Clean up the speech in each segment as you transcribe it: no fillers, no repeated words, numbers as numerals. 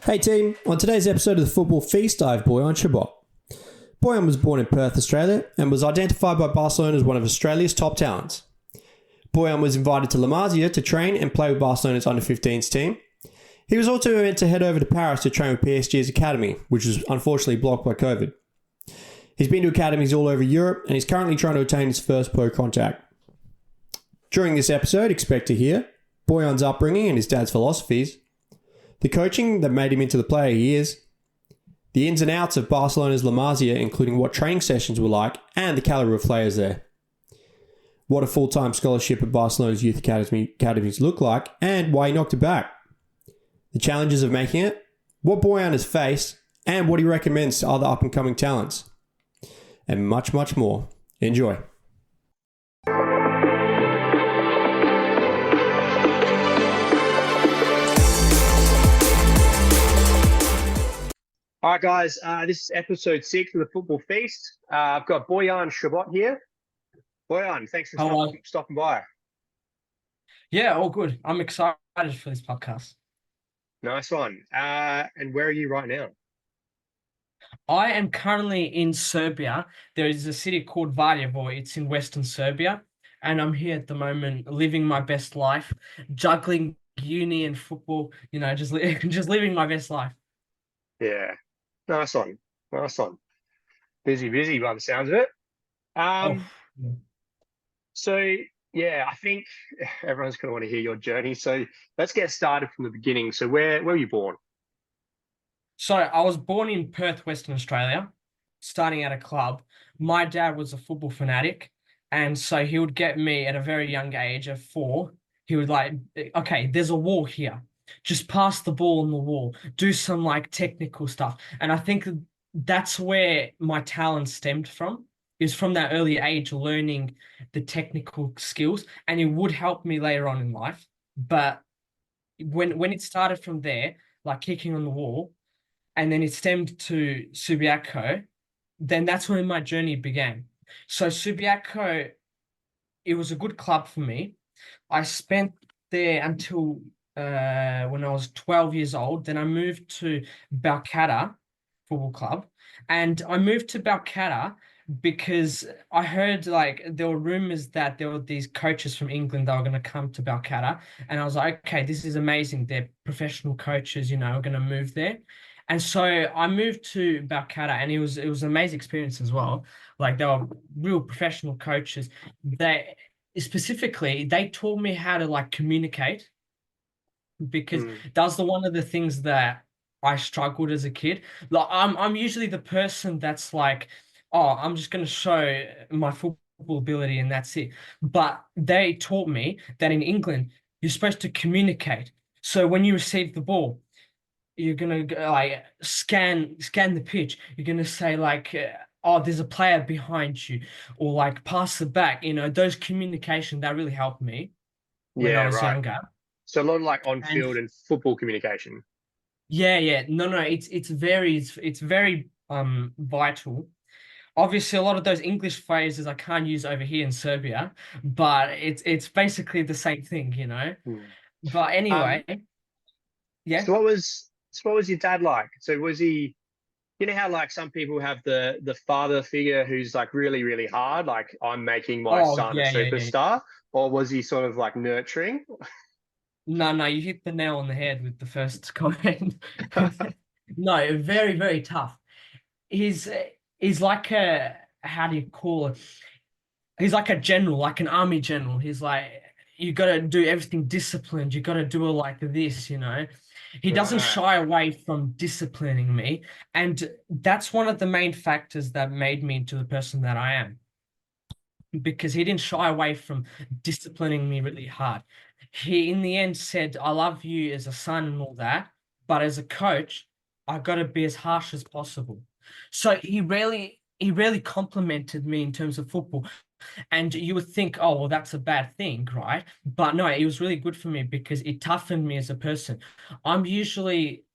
Hey team, on today's episode of the Football Feast, I have Bojan Šobot. Bojan was born in Perth, Australia, and was identified by Barcelona as one of Australia's top talents. Bojan was invited to Masia to train and play with Barcelona's under-15s team. He was also meant to head over to Paris to train with PSG's academy, which was unfortunately blocked by COVID. He's been to academies all over Europe, and he's currently trying to attain his first pro contact. During this episode, expect to hear Bojan's upbringing and his dad's philosophies, the coaching that made him into the player he is, the ins and outs of Barcelona's La Masia, including what training sessions were like and the caliber of players there, what a full-time scholarship at Barcelona's youth academies look like, and why he knocked it back, the challenges of making it, what Bojan has faced, and what he recommends to other up-and-coming talents, and much, much more. Enjoy. All right, guys, this is episode 6 of the Football Feast. I've got Bojan Šobot here. Bojan, thanks for stopping by. Yeah, all good. I'm excited for this podcast. Nice one. And where are you right now? I am currently in Serbia. There is a city called Valjevo. It's in Western Serbia. And I'm here at the moment living my best life, juggling uni and football, just living my best life. Yeah. Nice one. Busy by the sounds of it. So, yeah, I think everyone's going to want to hear your journey. So let's get started from the beginning. So where were you born? So I was born in Perth, Western Australia, starting at a club. My dad was a football fanatic. And so he would get me at a very young age of 4. He would okay, there's a wall here. Just pass the ball on the wall, do some technical stuff. And I think that's where my talent stemmed from, is from that early age, learning the technical skills, and it would help me later on in life. But when it started from there, like kicking on the wall, and then it stemmed to Subiaco, then that's when my journey began. So Subiaco, it was a good club for me. I spent there until when I was 12 years old. Then I moved to Balcata Football Club. And I moved to Balcata because I heard there were rumors that there were these coaches from England that were going to come to Balcata. And I was like, okay, this is amazing. They're professional coaches, are going to move there. And so I moved to Balcata, and it was an amazing experience as well. They were real professional coaches. They taught me how to communicate, because that was one of the things that I struggled as a kid. I'm usually the person that's I'm just going to show my football ability and that's it. But they taught me that in England, you're supposed to communicate. So when you receive the ball, you're going to scan the pitch. You're going to say there's a player behind you, or pass it back. Those communication, that really helped me when I was younger. So a lot of on-field and football communication. Yeah. No. It's very vital. Obviously, a lot of those English phrases I can't use over here in Serbia, but it's basically the same thing, But anyway, yeah. So what was your dad like? So was he, how some people have the father figure who's really, really hard, I'm making my son a superstar, yeah. Or was he sort of nurturing? No, you hit the nail on the head with the first comment. No, very, very tough. He's like how do you call it? He's like a general, like an army general. He's you got to do everything disciplined. You got to do it like this, He doesn't shy away from disciplining me. And that's one of the main factors that made me into the person that I am. Because he didn't shy away from disciplining me really hard. He, in the end, said, I love you as a son and all that, but as a coach, I got to be as harsh as possible. So he rarely complimented me in terms of football. And you would think, oh, well, that's a bad thing, right? But no, it was really good for me because it toughened me as a person. I'm usually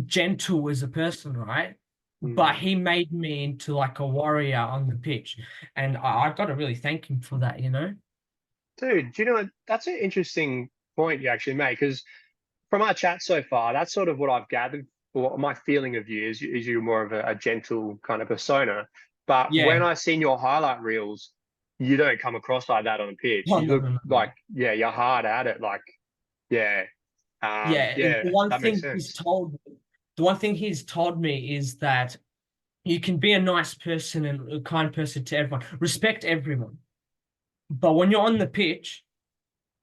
gentle as a person, right? But he made me into a warrior on the pitch. And I got to really thank him for that, Dude, do you know, that's an interesting point you actually make, because from our chat so far, that's sort of what I've gathered. Or my feeling of you is you're more of a gentle kind of persona. But when Yeah. I seen your highlight reels, you don't come across like that on the pitch. No, You no, look no, no, no. like, yeah, you're hard at it. Like, yeah, Yeah, yeah, the one that makes thing he's sense. told the one thing he's told me is that you can be a nice person and a kind person to everyone, respect everyone. But when you're on the pitch,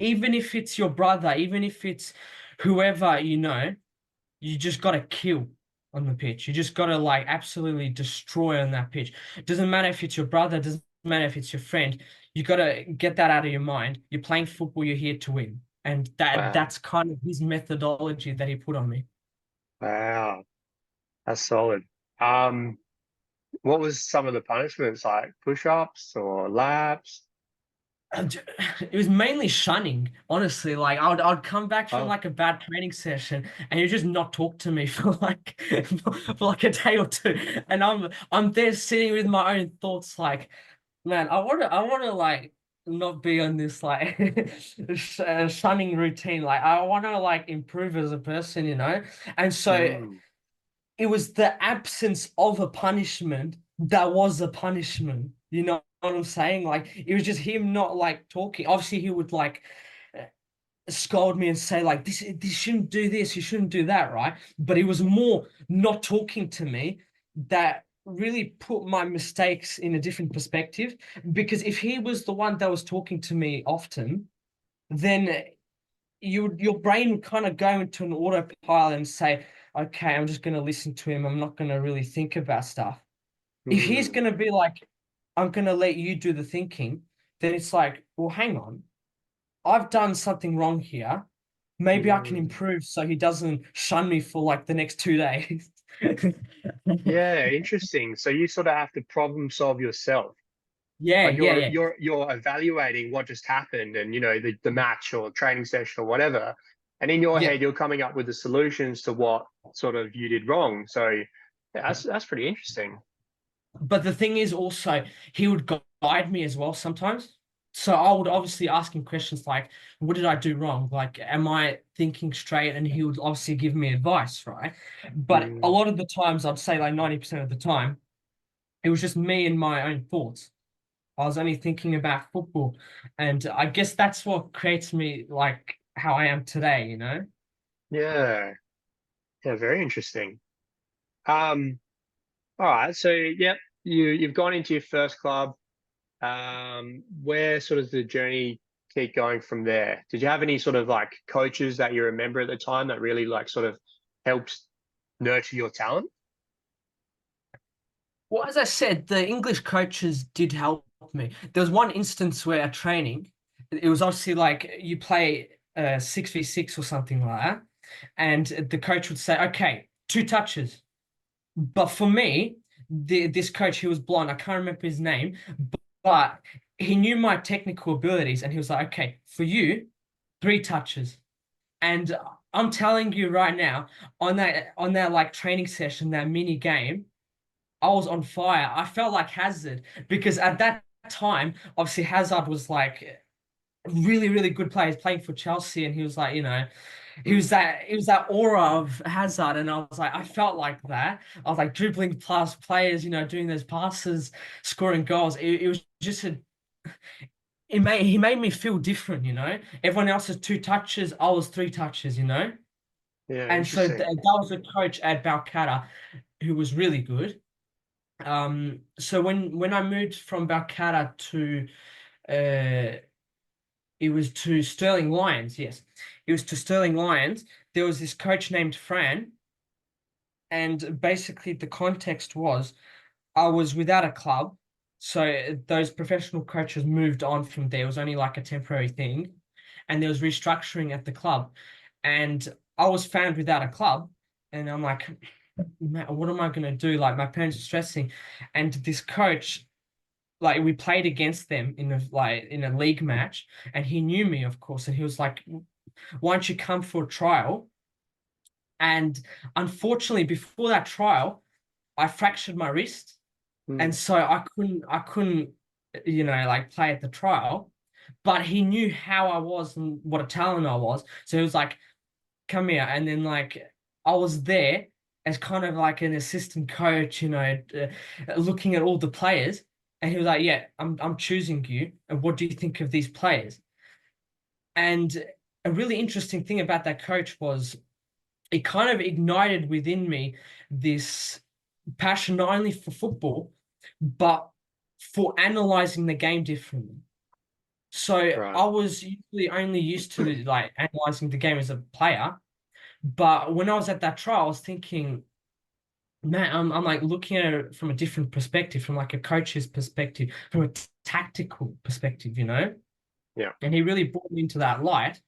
even if it's your brother, even if it's whoever you know, you just gotta kill on the pitch. You just gotta like absolutely destroy on that pitch. It doesn't matter if it's your brother, doesn't matter if it's your friend. You gotta get that out of your mind. You're playing football, you're here to win. And Wow, that's kind of his methodology that he put on me. wow, that's solid. Um, what was some of the punishments like? Push-ups or laps? And it was mainly shunning, honestly. Like I'd come back from Oh, like a bad training session and you just not talk to me for like for like a day or two. And I'm there sitting with my own thoughts like, man, I wanna like not be on this like shunning routine. Like I wanna like improve as a person, you know? And so mm, it was the absence of a punishment that was a punishment. You know what I'm saying? Like it was just him not like talking. Obviously, he would like scold me and say like this shouldn't do this, you shouldn't do that, right? But it was more not talking to me that really put my mistakes in a different perspective. Because if he was the one that was talking to me often, then your brain would kind of go into an autopilot and say, okay, I'm just going to listen to him. I'm not going to really think about stuff. If he's mm, going to be like, I'm going to let you do the thinking, then it's like, well, hang on. I've done something wrong here. Maybe I can mm. improve so he doesn't shun me for like the next 2 days. Yeah, interesting. So you sort of have to problem solve yourself. Yeah, Like yeah, you're yeah. you're you're evaluating what just happened and the match or training session or whatever. And in your Yeah. head, you're coming up with the solutions to what sort of you did wrong. So yeah, that's pretty interesting. But the thing is also, he would guide me as well sometimes. So I would obviously ask him questions like, what did I do wrong? Like, am I thinking straight? And he would obviously give me advice, right? But a Mm, lot of the times, I'd say like 90% of the time, it was just me and my own thoughts. I was only thinking about football. And I guess that's what creates me like how I am today, you know? yeah, yeah, very interesting. Um, all right, so yep, you've gone into your first club. Where sort of the journey keep going from there? Did you have any sort of like coaches that you remember at the time that really like sort of helped nurture your talent? Well, as I said, the English coaches did help me. There was one instance where at training, it was obviously like you play 6v6 or something like that, and the coach would say, "Okay, 2 touches." But for me, this coach, he was blonde. I can't remember his name, but he knew my technical abilities, and he was like, "Okay, for you, 3 touches." And I'm telling you right now, on that like training session, that mini game. I was on fire. I felt like Hazard because at that time, obviously Hazard was like really, really good player. He's playing for Chelsea, and he was like, Mm. he was that aura of Hazard, and I was like, I felt like that. I was like dribbling past players, doing those passes, scoring goals. It was just he made me feel different. Everyone else has 2 touches, I was 3 touches. Yeah, And so interesting. that was a coach at Balcata who was really good. So when I moved from Balcata to uh it was to Sterling Lions, yes. It was to Sterling Lions. There was this coach named Fran, and basically the context was I was without a club. So those professional coaches moved on from there. It was only like a temporary thing. And there was restructuring at the club. And I was found without a club. And I'm like, what am I gonna do? Like my parents are stressing. And this coach, like we played against them in a league match, and he knew me, of course, and he was like, "Why don't you come for a trial?" And unfortunately, before that trial, I fractured my wrist, and Mm. so I couldn't, like play at the trial. But he knew how I was and what a talent I was, so he was like, come here. And then like I was there as kind of like an assistant coach, looking at all the players. And he was like, yeah, I'm choosing you. And what do you think of these players? And a really interesting thing about that coach was it kind of ignited within me this passion not only for football, but for analyzing the game differently. So Right. I was usually only used to like analyzing the game as a player, but when I was at that trial, I was thinking, man, I'm like looking at it from a different perspective, from like a coach's perspective, from a tactical perspective, Yeah. And he really brought me into that light.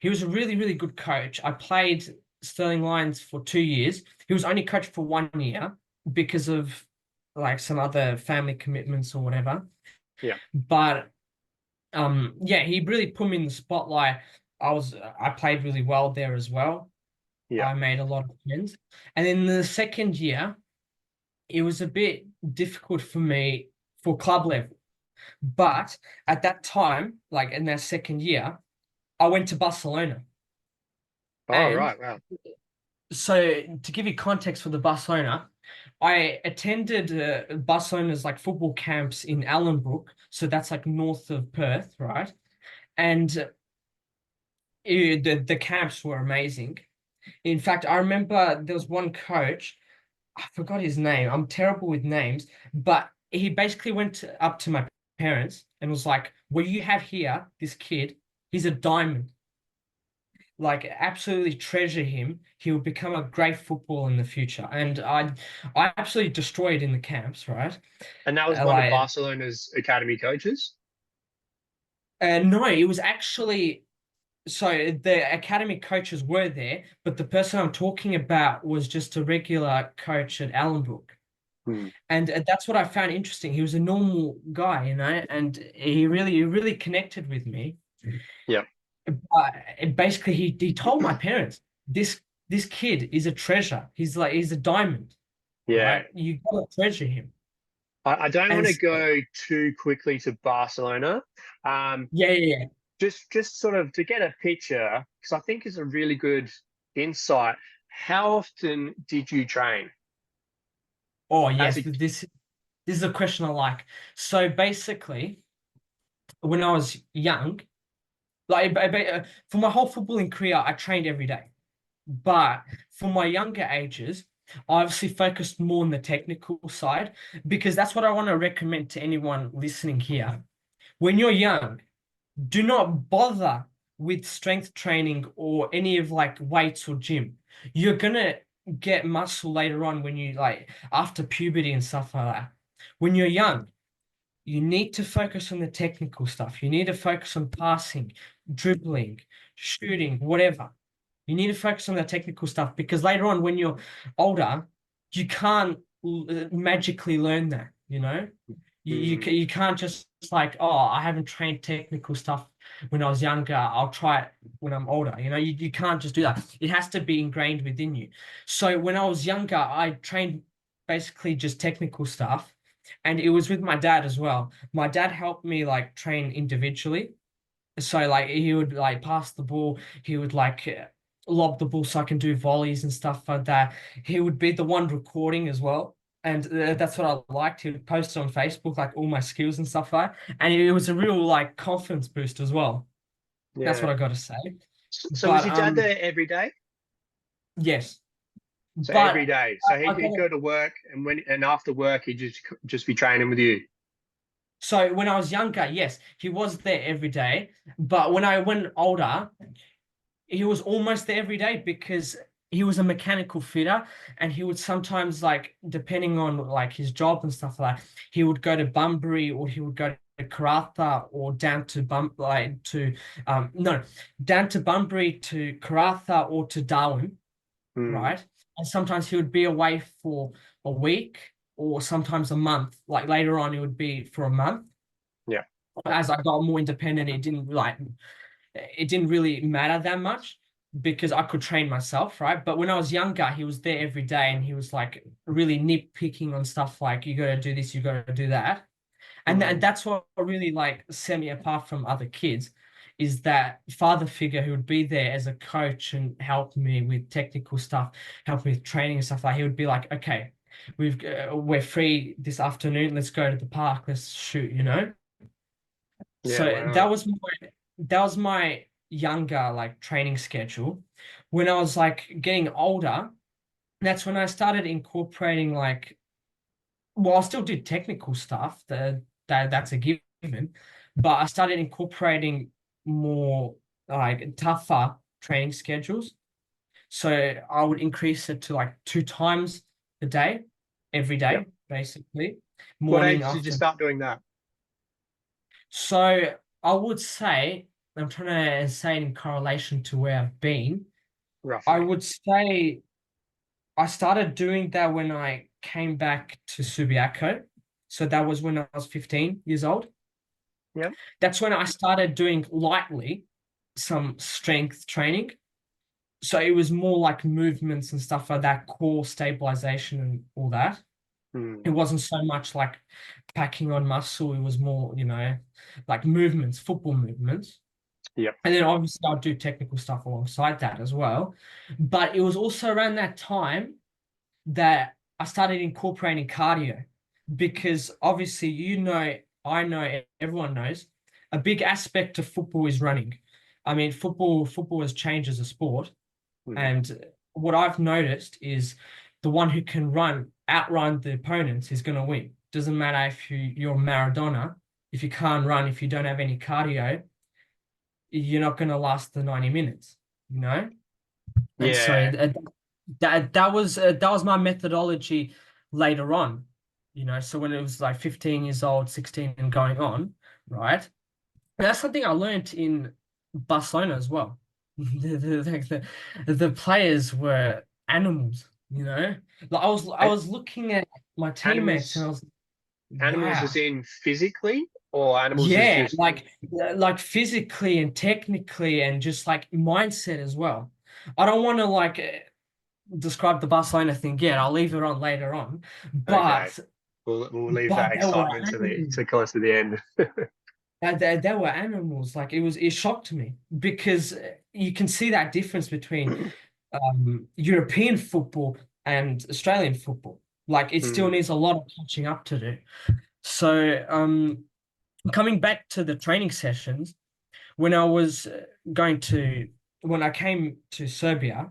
He was a really, really good coach. I played Sterling Lions for 2 years. He was only coached for 1 year because of like some other family commitments or whatever. Yeah. But yeah, he really put me in the spotlight. I played really well there as well. Yeah. I made a lot of friends. And in the second year, it was a bit difficult for me for club level. But at that time, like in that second year, I went to Barcelona. Oh, And right. Wow. so to give you context for the Barcelona, I attended Barcelona's like football camps in Allenbrook. So that's like north of Perth, right? And the camps were amazing. In fact, I remember there was one coach, I forgot his name. I'm terrible with names, but he basically went up to my parents and was like, "What you have here, this kid, he's a diamond. Like, absolutely treasure him. He will become a great footballer in the future." And I absolutely destroyed in the camps, right? And that was one of Like, Barcelona's academy coaches? no, it was actually so the academy coaches were there, but the person I'm talking about was just a regular coach at Allenbrook. Hmm. And that's what I found interesting. He was a normal guy, and he really connected with me. Yeah. Basically, he told my parents, this kid is a treasure. He's a diamond, Yeah. right? You gotta treasure him. I don't want And to go too quickly to Barcelona. yeah, yeah, yeah. Just sort of to get a picture, because I think it's a really good insight. How often did you train Oh as yes, a this is a question I like. So basically, when I was young, like for my whole footballing career, I trained every day. But for my younger ages, I obviously focused more on the technical side because that's what I want to recommend to anyone listening here. When you're young, do not bother with strength training or any of like weights or gym. You're gonna get muscle later on when you like after puberty and stuff like that. When you're young, you need to focus on the technical stuff. You need to focus on passing, dribbling, shooting, whatever. You need to focus on the technical stuff because later on, when you're older, you can't magically learn that, you can't just like, oh, I haven't trained technical stuff when I was younger. I'll try it when I'm older. You can't just do that. It has to be ingrained within you. So when I was younger, I trained basically just technical stuff. And it was with my dad as well. My dad helped me like train individually. So like he would like pass the ball, he would like lob the ball so I can do volleys and stuff like that. He would be the one recording as well. And that's what I liked. He would post it on Facebook, like all my skills and stuff like that. And it was a real like confidence boost as well. That's what yeah. I got to say. So was But your dad there every day? yes. So But every day. So I he'd got go to work, and after work he'd just be training with you. so when I was younger, yes, he was there every day. But when I went older, he was almost there every day because he was a mechanical fitter and he would sometimes like depending on like his job and stuff like that, he would go to Bunbury or he would go to Karratha or down to no, down to Bunbury to Karratha or to Darwin, Hmm. right? And sometimes he would be away for a week or sometimes a month. Like later on, it would be for a month. Yeah. As I got more independent, it didn't really matter that much because I could train myself, right? But when I was younger, he was there every day and he was like really nitpicking on stuff like you got to do this, you got to do that. And Hmm. that's what really like set me apart from other kids is that father figure who would be there as a coach and help me with technical stuff, help me with training and stuff. Like he would be like, okay, we're free this afternoon. Let's go to the park. Let's shoot. Yeah, So wow. that was my younger like training schedule. When I was like getting older, that's when I started incorporating like, well, I still did technical stuff. That's a given, but I started incorporating more like tougher training schedules. So I would increase it to like 2 times a day, every Yep. day, basically, What morning, age did you afternoon. start doing that? So I would say, I'm trying to say it in correlation to where I've been. I Roughly. would say I started doing that when I came back to Subiaco. So that was when I was 15 years old. Yep. That's when I started doing lightly some strength training. So it was more like movements and stuff like that, core stabilization and all that. Hmm. It wasn't so much like packing on muscle. It was more, like movements, football movements. Yep. And then obviously I'll do technical stuff alongside that as well. But it was also around that time that I started incorporating cardio because obviously, I know, everyone knows a big aspect of football is running. I mean, football has changed as a sport. Hmm. And what I've noticed is the one who can outrun the opponents is going to win. Doesn't matter if you're Maradona, if you can't run, if you don't have any cardio, you're not going to last the 90 minutes, you know? And so Yeah. that was my methodology later on, so when it was like 15 years old, 16 and going on, right? And that's something I learned in Barcelona as well. The players were animals, Like I A- was looking at my teammates and I Animals, was, animals wow. as in physically, or animals as Yeah, just like physically and technically and just like mindset as well. I don't want to like describe the Barcelona thing yet. I'll leave it on later on. okay. But We'll leave but that they were excitement animals. to close to the end. They were animals. Like it shocked me because you can see that difference between European football and Australian football. Like it still Hmm. needs a lot of catching up to do. So coming back to the training sessions, when I was when I came to Serbia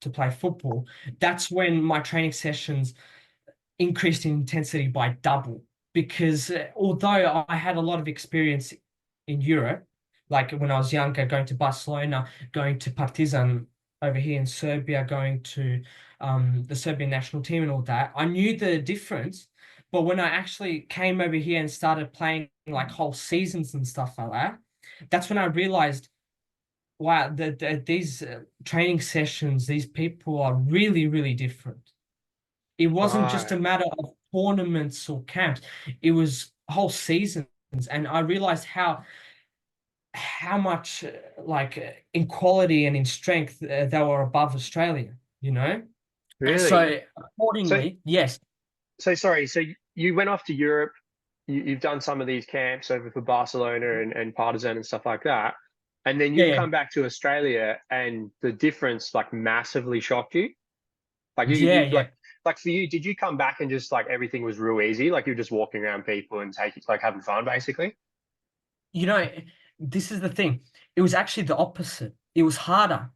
to play football, that's when my training sessions increased in intensity by double. Because although I had a lot of experience in Europe, like when I was younger, going to Barcelona, going to Partizan over here in Serbia, going to the Serbian national team and all that, I knew the difference. But when I actually came over here and started playing like whole seasons and stuff like that, that's when I realized, wow, these training sessions, these people are really, really different. It wasn't just a Right. matter of tournaments or camps. It was whole seasons. And I realized how much in quality and in strength they were above Australia. And Really? so So accordingly, yes. sorry. So you went off to Europe. You've done some of these camps over for Barcelona and Partizan and stuff like that, and then Yeah, you've yeah. come back to Australia, and the difference like massively shocked you. Like Yeah, you yeah. like for you, did you come back and just like everything was real easy? Like you're just walking around people and taking like having fun, basically. You know, this is the thing. It was actually the opposite. It was harder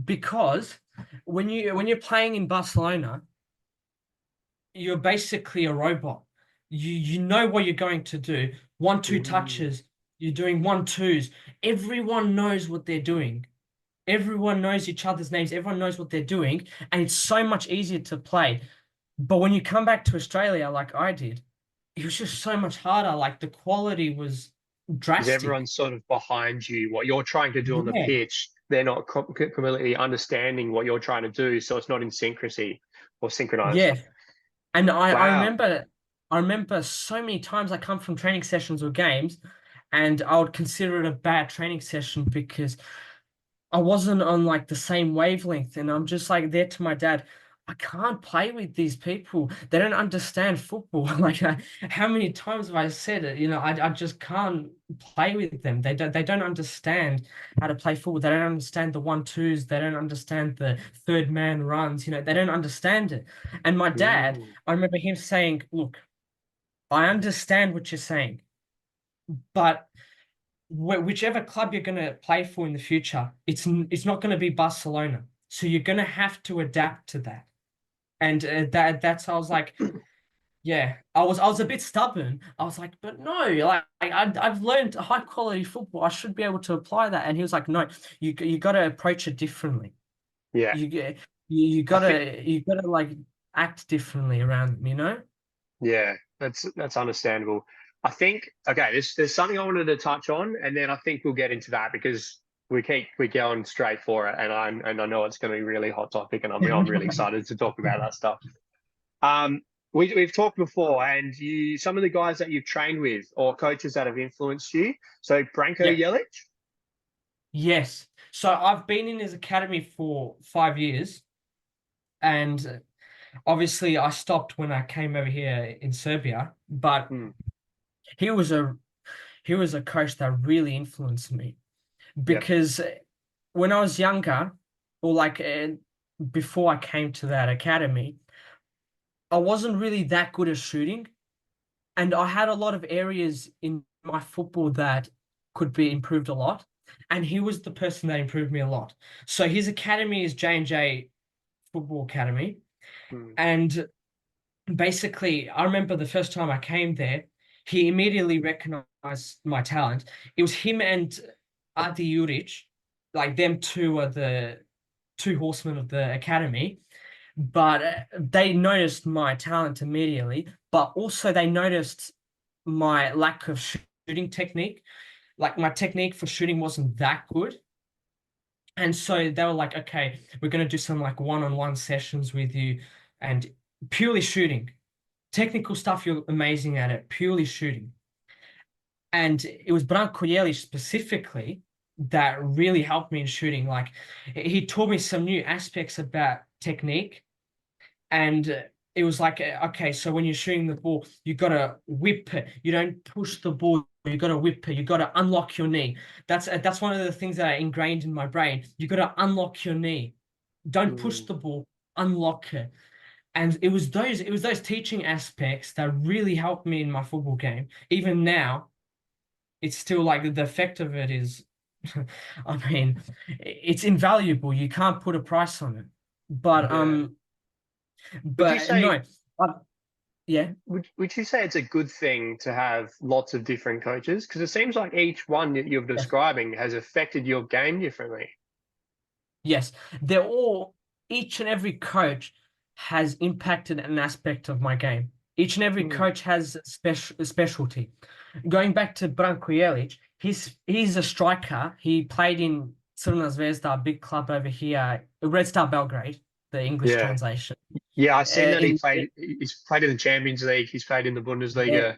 because when you're playing in Barcelona, you're basically a robot. You know what you're going to do. 1-2 Mm. touches, you're doing 1-2s. Everyone knows what they're doing. Everyone knows each other's names. Everyone knows what they're doing, and it's so much easier to play. But when you come back to Australia, like I did, it was just so much harder. Like the quality was Because drastic. everyone's sort of behind you. What you're trying to do on the Yeah, pitch, they're not completely understanding what you're trying to do, so it's not in syncrasy or synchronized. yeah. And Wow. I remember so many times I come from training sessions or games, and I would consider it a bad training session because I wasn't on like the same wavelength. And I'm just like there to my dad. I can't play with these people. They don't understand football. Like, how many times have I said it? I just can't play with them. They don't understand how to play football. They don't understand the 1-2s. They don't understand the third man runs. They don't understand it. And my dad, Mm. I remember him saying, "Look, I understand what you're saying, but whichever club you're going to play for in the future, it's not going to be Barcelona. So you're going to have to adapt to that." And that's I was like, yeah, I was a bit stubborn. I was like, but no, like I've learned high quality football. I should be able to apply that. And he was like, no, you got to approach it differently. Yeah, You I think gotta like act differently around them. yeah, that's understandable. I think okay, there's something I wanted to touch on, and then I think we'll get into that because we're going straight for it, and I know it's going to be a really hot topic, and I'm really excited to talk about that stuff. Um, we've talked before, and some of the guys that you've trained with or coaches that have influenced you. So Branko Yeah. Jelic. Yes. So I've been in his academy for 5 years, and obviously I stopped when I came over here in Serbia, but Hmm. he was a he was a coach that really influenced me Yep. because when I was younger, or like before I came to that academy, I wasn't really that good at shooting, and I had a lot of areas in my football that could be improved a lot. And he was the person that improved me a lot. So his academy is J&J Football Academy, Hmm. and basically, I remember the first time I came there, he immediately recognized my talent. It was him and Adi Juric, like them two are the two horsemen of the academy. But they noticed my talent immediately, but also they noticed my lack of shooting technique. Like my technique for shooting wasn't that good. And so they were like, okay, we're going to do some like one-on-one sessions with you and purely shooting. Technical stuff, you're amazing at it, purely shooting. And it was Branko Jelic specifically that really helped me in shooting. Like he taught me some new aspects about technique. And it was like, okay, so when you're shooting the ball, you got to whip it. You don't push the ball. You got to whip it. You got to unlock your knee. That's one of the things that are ingrained in my brain. You got to unlock your knee. Don't push Hmm. the ball. Unlock it. And it was those teaching aspects that really helped me in my football game. Even now, it's still like the effect of it is, I mean, it's invaluable. You can't put a price on it. But Yeah. Would you say no, uh, yeah, would you say it's a good thing to have lots of different coaches? Because it seems like each one that you're yes, describing has affected your game differently. yes. They're all each and every coach has impacted an aspect of my game. Each and every Hmm. coach has a specialty. Going back to Branko Jelic, he's a striker. He played in Crvena Zvezda, a big club over here, Red Star Belgrade, the English Yeah. translation. Yeah, I've seen that In he's played in the Champions League, he's played in the yeah, Bundesliga.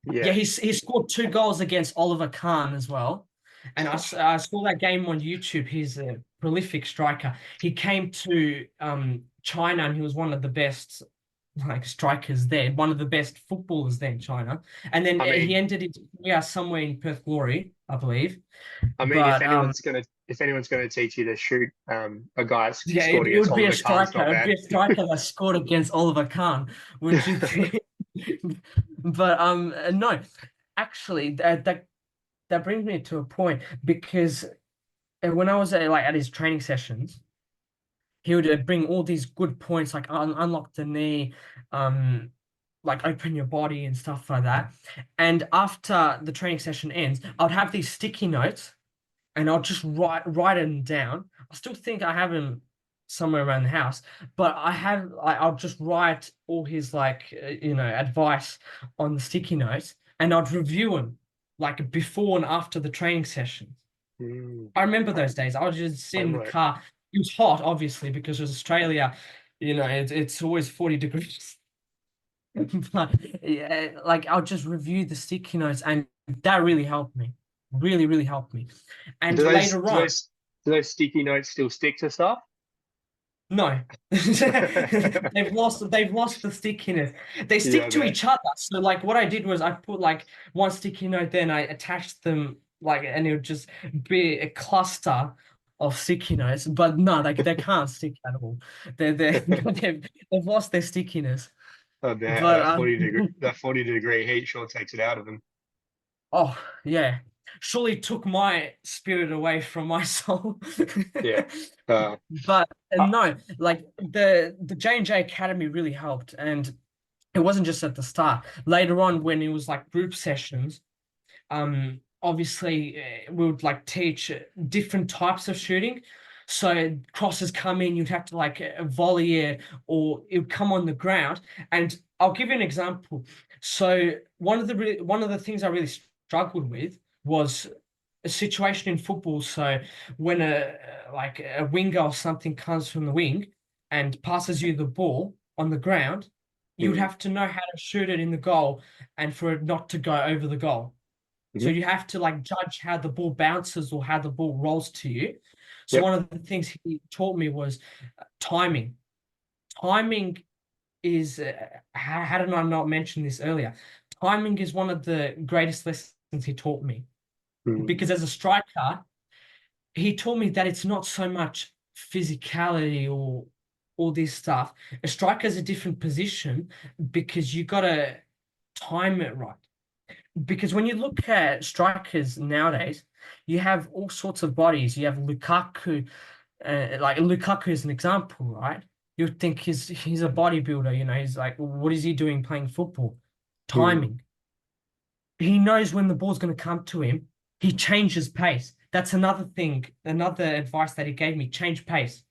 yeah, Yeah. he scored 2 goals against Oliver Kahn as well. And I saw that game on YouTube. He's a prolific striker. He came to China and he was one of the best like strikers there, one of the best footballers there in China. And then I he mean, ended his career somewhere in Perth Glory, I believe. if But anyone's gonna teach you to shoot, a guy that's yeah, scored it against would be a Oliver Kahn's striker. not It would be bad. a striker that scored against Oliver Kahn, which is but no, actually that brings me to a point because when I was at his training sessions, he would bring all these good points like unlock the knee, um, like open your body and stuff like that. And after the training session ends, I'd have these sticky notes and I'll just write them down. I still think I have them somewhere around the house, but I'll just write all his advice on the sticky notes and I'd review them like before and after the training sessions. Mm, I remember those days. I would just sit in the homework. car. It was hot, obviously, because it was Australia. It's always 40 degrees. But yeah, like I'll just review the sticky notes, and that really helped me. Really, really helped me. And Do those later do on, those do those sticky notes still stick to stuff? No. They've lost the stickiness. They Yeah, stick to man. each other. So like what I did was I put like one sticky note, then I attached them like, and it would just be a cluster of sticky notes. But no, like they can't stick at all. They've lost their stickiness. Oh, man, But that 40 degree heat sure takes it out of them. oh yeah. Surely took my spirit away from my soul. Yeah. Uh, But uh, no, like the J&J Academy really helped, and it wasn't just at the start. Later on, when it was like group sessions, obviously we would like teach different types of shooting. So crosses come in, you'd have to like volley it, or it would come on the ground. And I'll give you an example. So one of the things I really struggled with was a situation in football. So when a winger or something comes from the wing and passes you the ball on the ground, you would mm, have to know how to shoot it in the goal and for it not to go over the goal. So mhm. you have to like judge how the ball bounces or how the ball rolls to you. So Yep. one of the things he taught me was timing. Timing is how did I not mention this earlier? Timing is one of the greatest lessons he taught me Mm, because as a striker, he told me that it's not so much physicality or all this stuff. A striker's a different position because you gotta time it right. Because when you look at strikers nowadays, you have all sorts of bodies. You have Lukaku, like Lukaku is an example, right? You'd think he's a bodybuilder, you know, he's like, what is he doing playing football? mm, Timing. He knows when the ball's going to come to him. He changes pace. That's another thing, another advice that he gave me, change pace.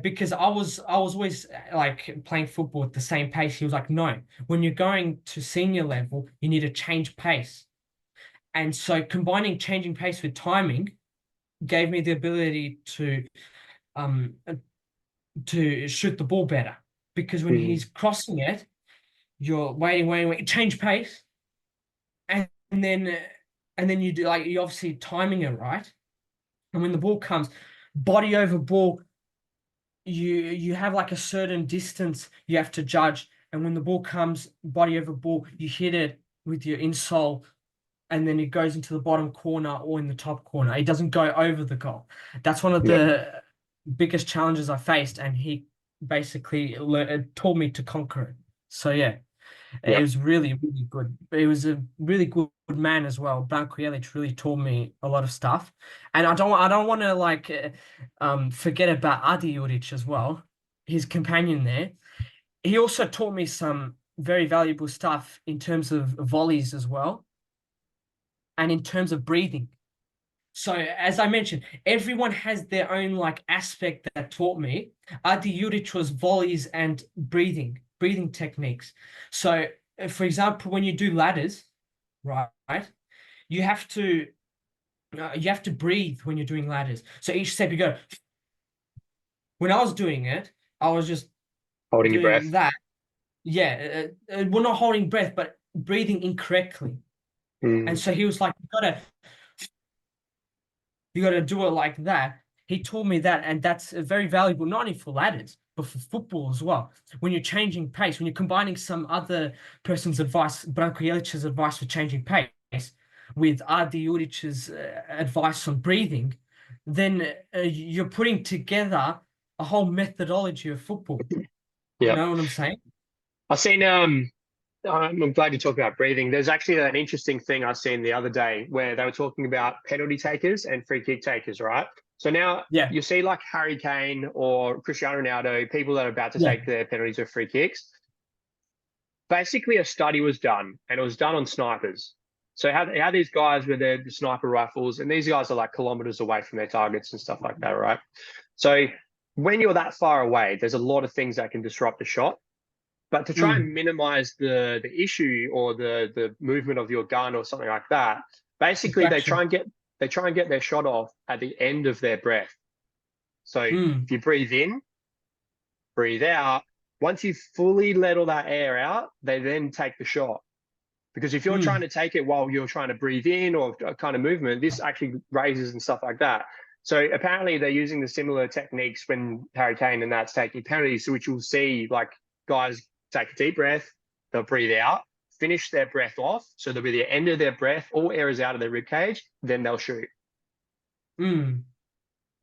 Because I was always like playing football at the same pace. He was like, no, when you're going to senior level, you need to change pace. And so combining changing pace with timing gave me the ability um to shoot the ball better. Because when mm, he's crossing it, you're waiting, change pace, and then you do like you obviously timing it right. And when the ball comes, body over ball, you have like a certain distance you have to judge. And when the ball comes, body over ball, you hit it with your insole, and then it goes into the bottom corner or in the top corner. It doesn't go over the goal. That's one of yep. the biggest challenges I faced, and he basically taught me to conquer it. So yeah, it Yep. was really, really good. It was a really good man as well. Branko Jelic really taught me a lot of stuff, and I don't want to like forget about Adi Juric as well, his companion there. He also taught me some very valuable stuff in terms of volleys as well, and in terms of breathing. So as I mentioned, everyone has their own like aspect that taught me. Adi Juric was volleys and breathing techniques. So for example, when you do ladders, right, you have to you have to breathe when you're doing ladders. So each step you go. When I was doing it, I was just Holding your breath. doing that. Yeah, we're not holding breath, but breathing incorrectly. And Mm, so he was like, you got to do it like that. He taught me that, and that's very valuable, not only for ladders, but for football as well. When you're changing pace, when you're combining some other person's advice, Branko Jelic's advice for changing pace, with Adi Juric's advice on breathing, then you're putting together a whole methodology of football. You yep. know what I'm saying? I've seen I'm glad you talked about breathing. There's actually an interesting thing I seen the other day where they were talking about penalty takers and free kick takers, right? So now Yeah, you see like Harry Kane or Cristiano Ronaldo, people that are about to yeah. take their penalties or free kicks. Basically, a study was done, and it was done on snipers. So how these guys with their sniper rifles, and these guys are like kilometers away from their targets and stuff like that, right? So when you're that far away, there's a lot of things that can disrupt the shot. But to try Mm, and minimize the issue or the movement of your gun or something like that, basically distraction. they try and get their shot off at the end of their breath. So Mm, if you breathe in, breathe out. Once you fully let all that air out, they then take the shot. Because if you're trying mm, to take it while you're trying to breathe in or kind of movement, this actually raises and stuff like that. So apparently they're using the similar techniques when Harry Kane and that's taking penalties, which you'll see like guys take a deep breath, they'll breathe out, finish their breath off. So they'll be the end of their breath, all air is out of their rib cage, then they'll shoot. Mm.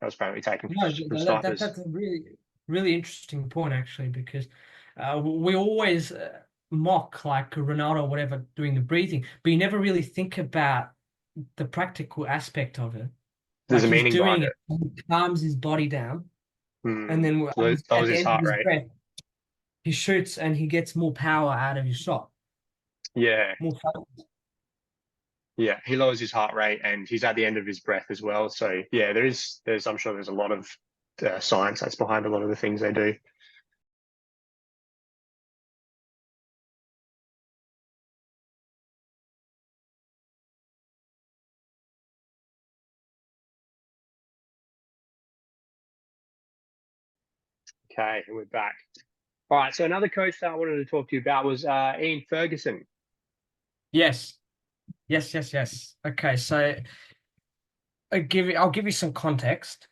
That was apparently taken No, from snipers. that's a really, really interesting point actually, because we always mock like Ronaldo or whatever doing the breathing, but you never really think about the practical aspect of it. There's Like a he's meaning doing behind it, it. he calms his body down, and then That at was the his end of heart his rate. breath, he shoots and he gets more power out of his shot. Yeah. More focus. Yeah. He lowers his heart rate and he's at the end of his breath as well. So yeah, there's I'm sure there's a lot of science that's behind a lot of the things they do. Okay, and we're back. All right, so another coach that I wanted to talk to you about was Ian Ferguson. Yes. Okay, so I'll give you some context.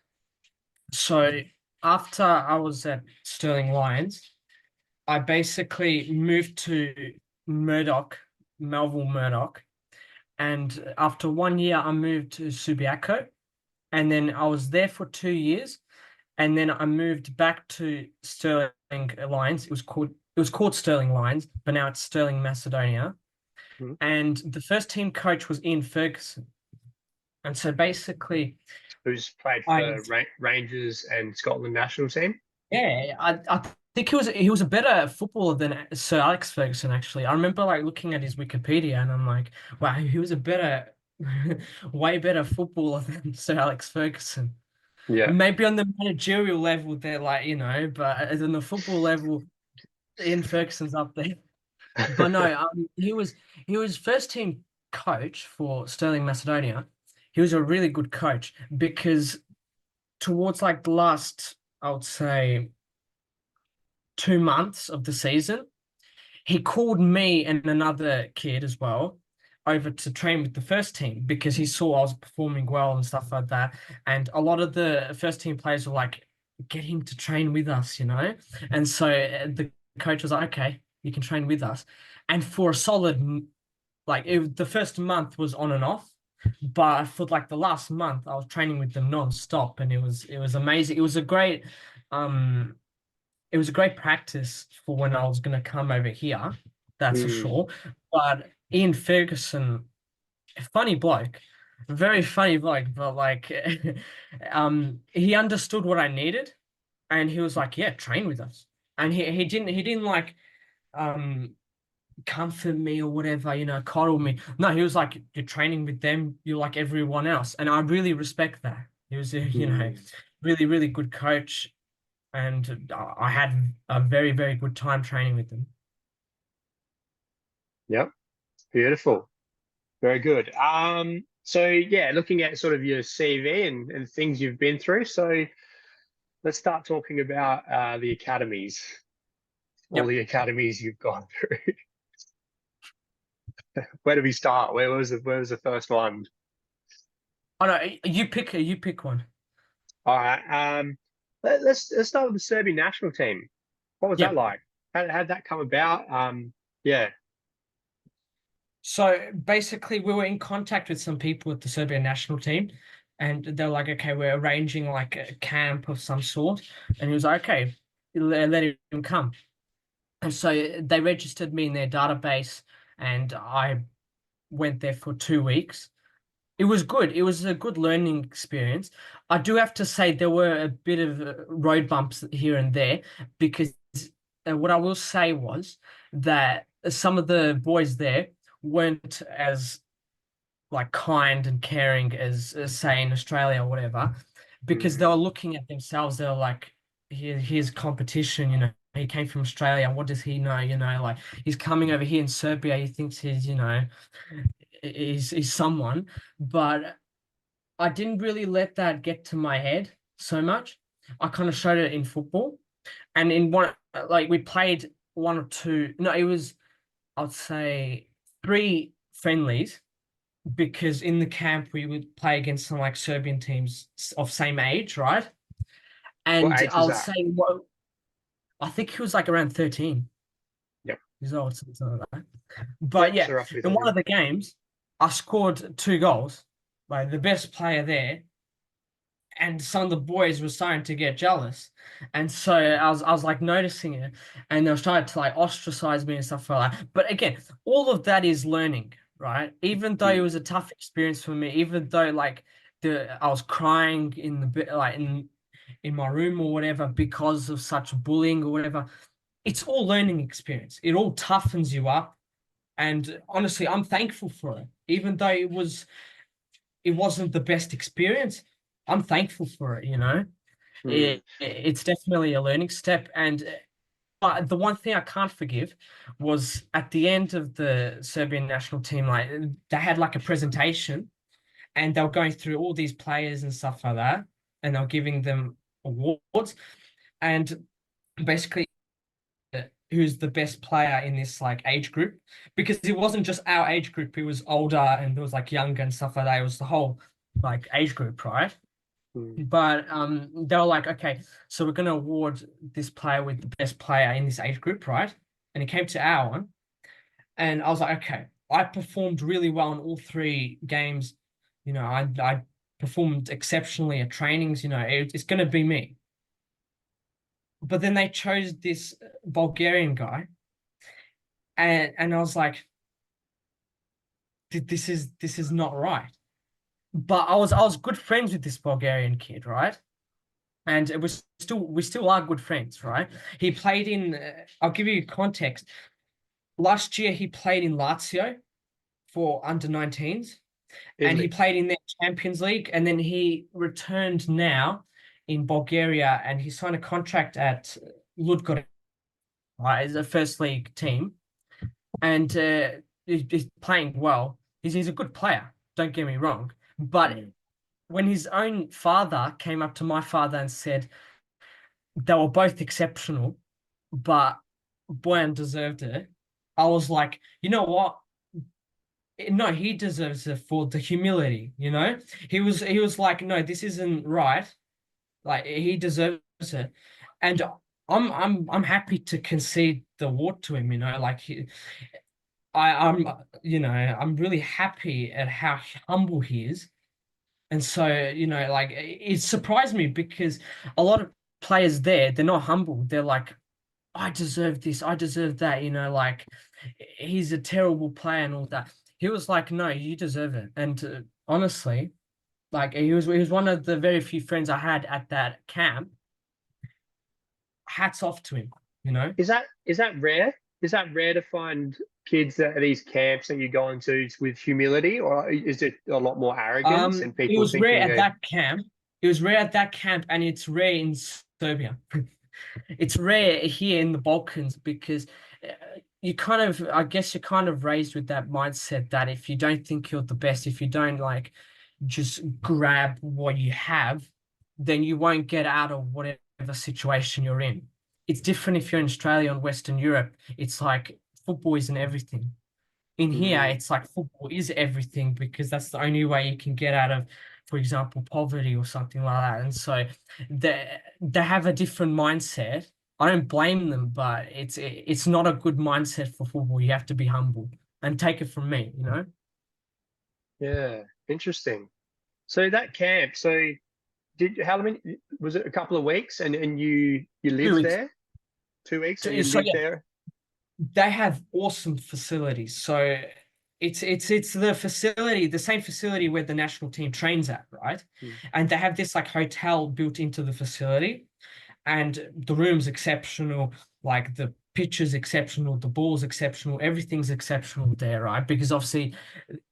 So after I was at Sterling Lions, I basically moved to Melville Murdoch, and after 1 year I moved to Subiaco, and then I was there for 2 years, and then I moved back to Sterling Lions. It was called Sterling Lions, but now it's Sterling Macedonia. Mm-hmm. And the first team coach was Ian Ferguson. And so basically, Who's played for Rangers and Scotland national team. Yeah, I think he was a better footballer than Sir Alex Ferguson, actually. I remember like looking at his Wikipedia and I'm like, wow, he was a better way better footballer than Sir Alex Ferguson. Yeah. Maybe on the managerial level they're like, but on the football level, Ian Ferguson's up there. But no, he was first team coach for Sterling Macedonia. He was a really good coach because towards like the last, I would say, 2 months of the season, he called me and another kid as well over to train with the first team because he saw I was performing well and stuff like that. And a lot of the first team players were like, get him to train with us, And so the coach was like, okay, you can train with us. And for a solid, the first month was on and off. But for like the last month, I was training with them non-stop, and it was amazing. Um, it was a great practice for when I was going to come over here, that's for sure. But Ian Ferguson, funny bloke, very funny bloke, but like, he understood what I needed, and he was like, "Yeah, train with us." And he didn't like comfort me or whatever, coddle me. No, he was like, "You're training with them, you're like everyone else," and I really respect that. He was, really, really good coach. And I had a very, very good time training with them. Yep. Beautiful. Very good. So yeah, looking at sort of your CV and things you've been through. So let's start talking about the academies. All the academies you've gone through. Where do we start? Where was the first one? Oh no, you pick one. All right. Let's start with the Serbian national team. What was that like? How'd that come about? Yeah. So basically, we were in contact with some people at the Serbian national team, and they're like, "Okay, we're arranging like a camp of some sort," and he was like, "Okay, let him come." And so they registered me in their database, and I went there for 2 weeks. It was good. It was a good learning experience. I do have to say there were a bit of road bumps here and there because what I will say was that some of the boys there weren't as like kind and caring as say in Australia or whatever, because they were looking at themselves. They were like, here's competition, He came from Australia. What does he know? Like he's coming over here in Serbia. He thinks he's, he's someone. But I didn't really let that get to my head so much. I kind of showed it in football, and in one like we played one or two. No, it was I'd say 3 friendlies, because in the camp we would play against some like Serbian teams of same age, right? What And age I was would that? say, well, I think he was like around 13 Yep. years old, something like that. But Yep. yeah, So roughly in one 13. of the games, I scored 2 goals, like the best player there, and some of the boys were starting to get jealous. And so I was like noticing it, and they were starting to like ostracize me and stuff like that. But again, all of that is learning, right? Even though it Mm. was a tough experience for me, even though like I was crying in the bit like in my room or whatever because of such bullying or whatever, it's all learning experience. It all toughens you up. And honestly, I'm thankful for it. Even though it wasn't the best experience, I'm thankful for it, you know? Mm. It's definitely a learning step. And the one thing I can't forgive was at the end of the Serbian national team, like they had like a presentation and they were going through all these players and stuff like that, and they were giving them awards. And basically, who's the best player in this like age group, because it wasn't just our age group, it was older and there was like younger and stuff like that. It was the whole like age group, right? Mm. But they were like, okay, so we're gonna award this player with the best player in this age group, right? And it came to our one, and I was like, okay, I performed really well in all 3 games. I performed exceptionally at trainings. It's gonna be me. But then they chose this Bulgarian guy, and I was like, this is not right. But I was good friends with this Bulgarian kid, right? And we still are good friends, right? He played in. I'll give you context. Last year he played in Lazio for under 19s, and he Italy. played in their Champions League, and then he returned now in Bulgaria, and he signed a contract at Ludogorets, right, as a first league team, and he's playing well. He's a good player. Don't get me wrong, but Mm. when his own father came up to my father and said they were both exceptional, but Boyan deserved it, I was like, you know what? No, he deserves it for the humility, you know? He was like, no, this isn't right. Like he deserves it. And I'm happy to concede the award to him, you know, like I'm really happy at how humble he is. And so, like it surprised me because a lot of players there, they're not humble. They're like, I deserve this, I deserve that, like he's a terrible player and all that. He was like, no, you deserve it. And honestly, like he was one of the very few friends I had at that camp. Hats off to him, you know. Is that rare? Is that rare to find kids at these camps that you go into with humility, or is it a lot more arrogance and It people was rare thinking at they? that camp. It was rare at that camp, and it's rare in Serbia. It's rare here in the Balkans because I guess you're kind of raised with that mindset that if you don't think you're the best, if you don't like just grab what you have, then you won't get out of whatever situation you're in. It's different if you're in Australia and Western Europe. It's like football isn't everything. In here, Mm. it's like football is everything because that's the only way you can get out of, for example, poverty or something like that. And so they have a different mindset. I don't blame them, but it's not a good mindset for football. You have to be humble and take it from me, you know? Yeah, interesting. So that camp, so did how many was it? A couple of weeks, and you Two lived weeks. there 2 weeks, and So, you so lived yeah, there. they have awesome facilities. So it's the facility, the same facility where the national team trains at, right? Mm. And they have this like hotel built into the facility, and the room's exceptional, like the pitch is exceptional, the ball's exceptional, everything's exceptional there, right? Because obviously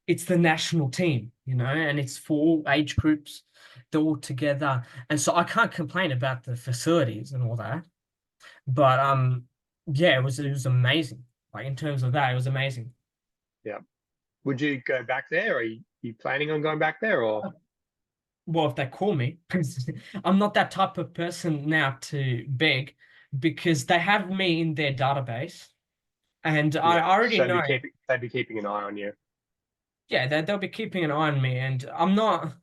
it's the national team, and it's for all age groups, they're all together. And so I can't complain about the facilities and all that. But yeah, it was amazing. Like in terms of that, it was amazing. Yeah. Would you go back there? Or are you planning on going back there, or? Well, if they call me, I'm not that type of person now to beg because they have me in their database. And I Yeah, already so know, they'd be keeping an eye on you. yeah, they'll be keeping an eye on me, and I'm not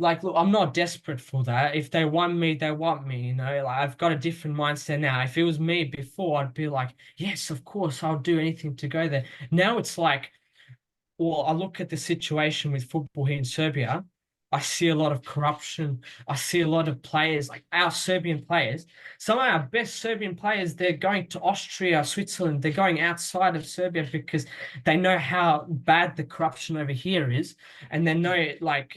like, look, I'm not desperate for that. If they want me, they want me, you know. Like I've got a different mindset now. If it was me before, I'd be like, yes, of course, I'll do anything to go there. Now it's like, well, I look at the situation with football here in Serbia. I see a lot of corruption. I see a lot of players, like our Serbian players. Some of our best Serbian players, they're going to Austria, Switzerland. They're going outside of Serbia because they know how bad the corruption over here is. And they know, like,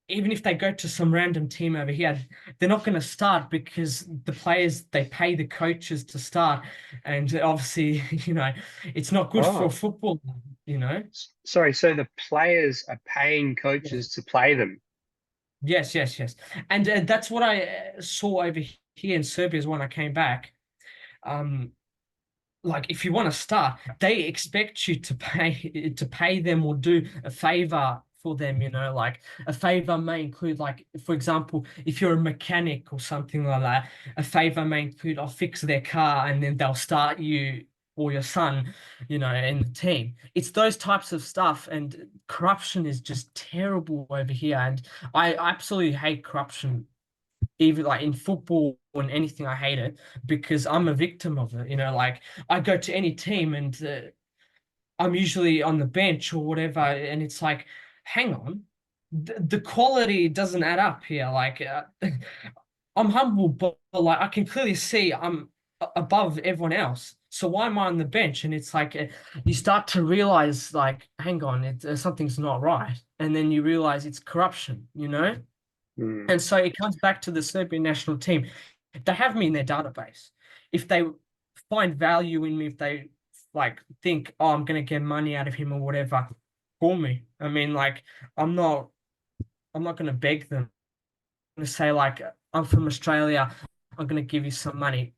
even if they go to some random team over here, they're not going to start because the players, they pay the coaches to start. And obviously, you know, it's not good for Oh, football, you know? sorry. So the players are paying Yes. coaches to play them. Yes, yes, yes. And that's what I saw over here in Serbia is when I came back. Um, like if you want to start, they expect you to pay them or do a favor for them, you know, like a favor may include, like, for example, if you're a mechanic or something like that, a favor may include I'll fix their car and then they'll start you or your son, you know, in the team. It's those types of stuff, and corruption is just terrible over here. And I absolutely hate corruption, even like in football and anything. I hate it because I'm a victim of it. You know, like I go to any team and I'm usually on the bench or whatever, and it's like, hang on, the quality doesn't add up here. Like, I'm humble, but like I can clearly see I'm above everyone else. So why am I on the bench? And it's like you start to realize, like, hang on, something's not right, and then you realize it's corruption. You know. Hmm. And so it comes back to the Serbian national team. They have me in their database. If they find value in me, if they like think, oh, I'm gonna get money out of him or whatever, call me. I mean, like, I'm not I'm not gonna beg them. I'm gonna say like I'm from Australia, I'm gonna give you some money.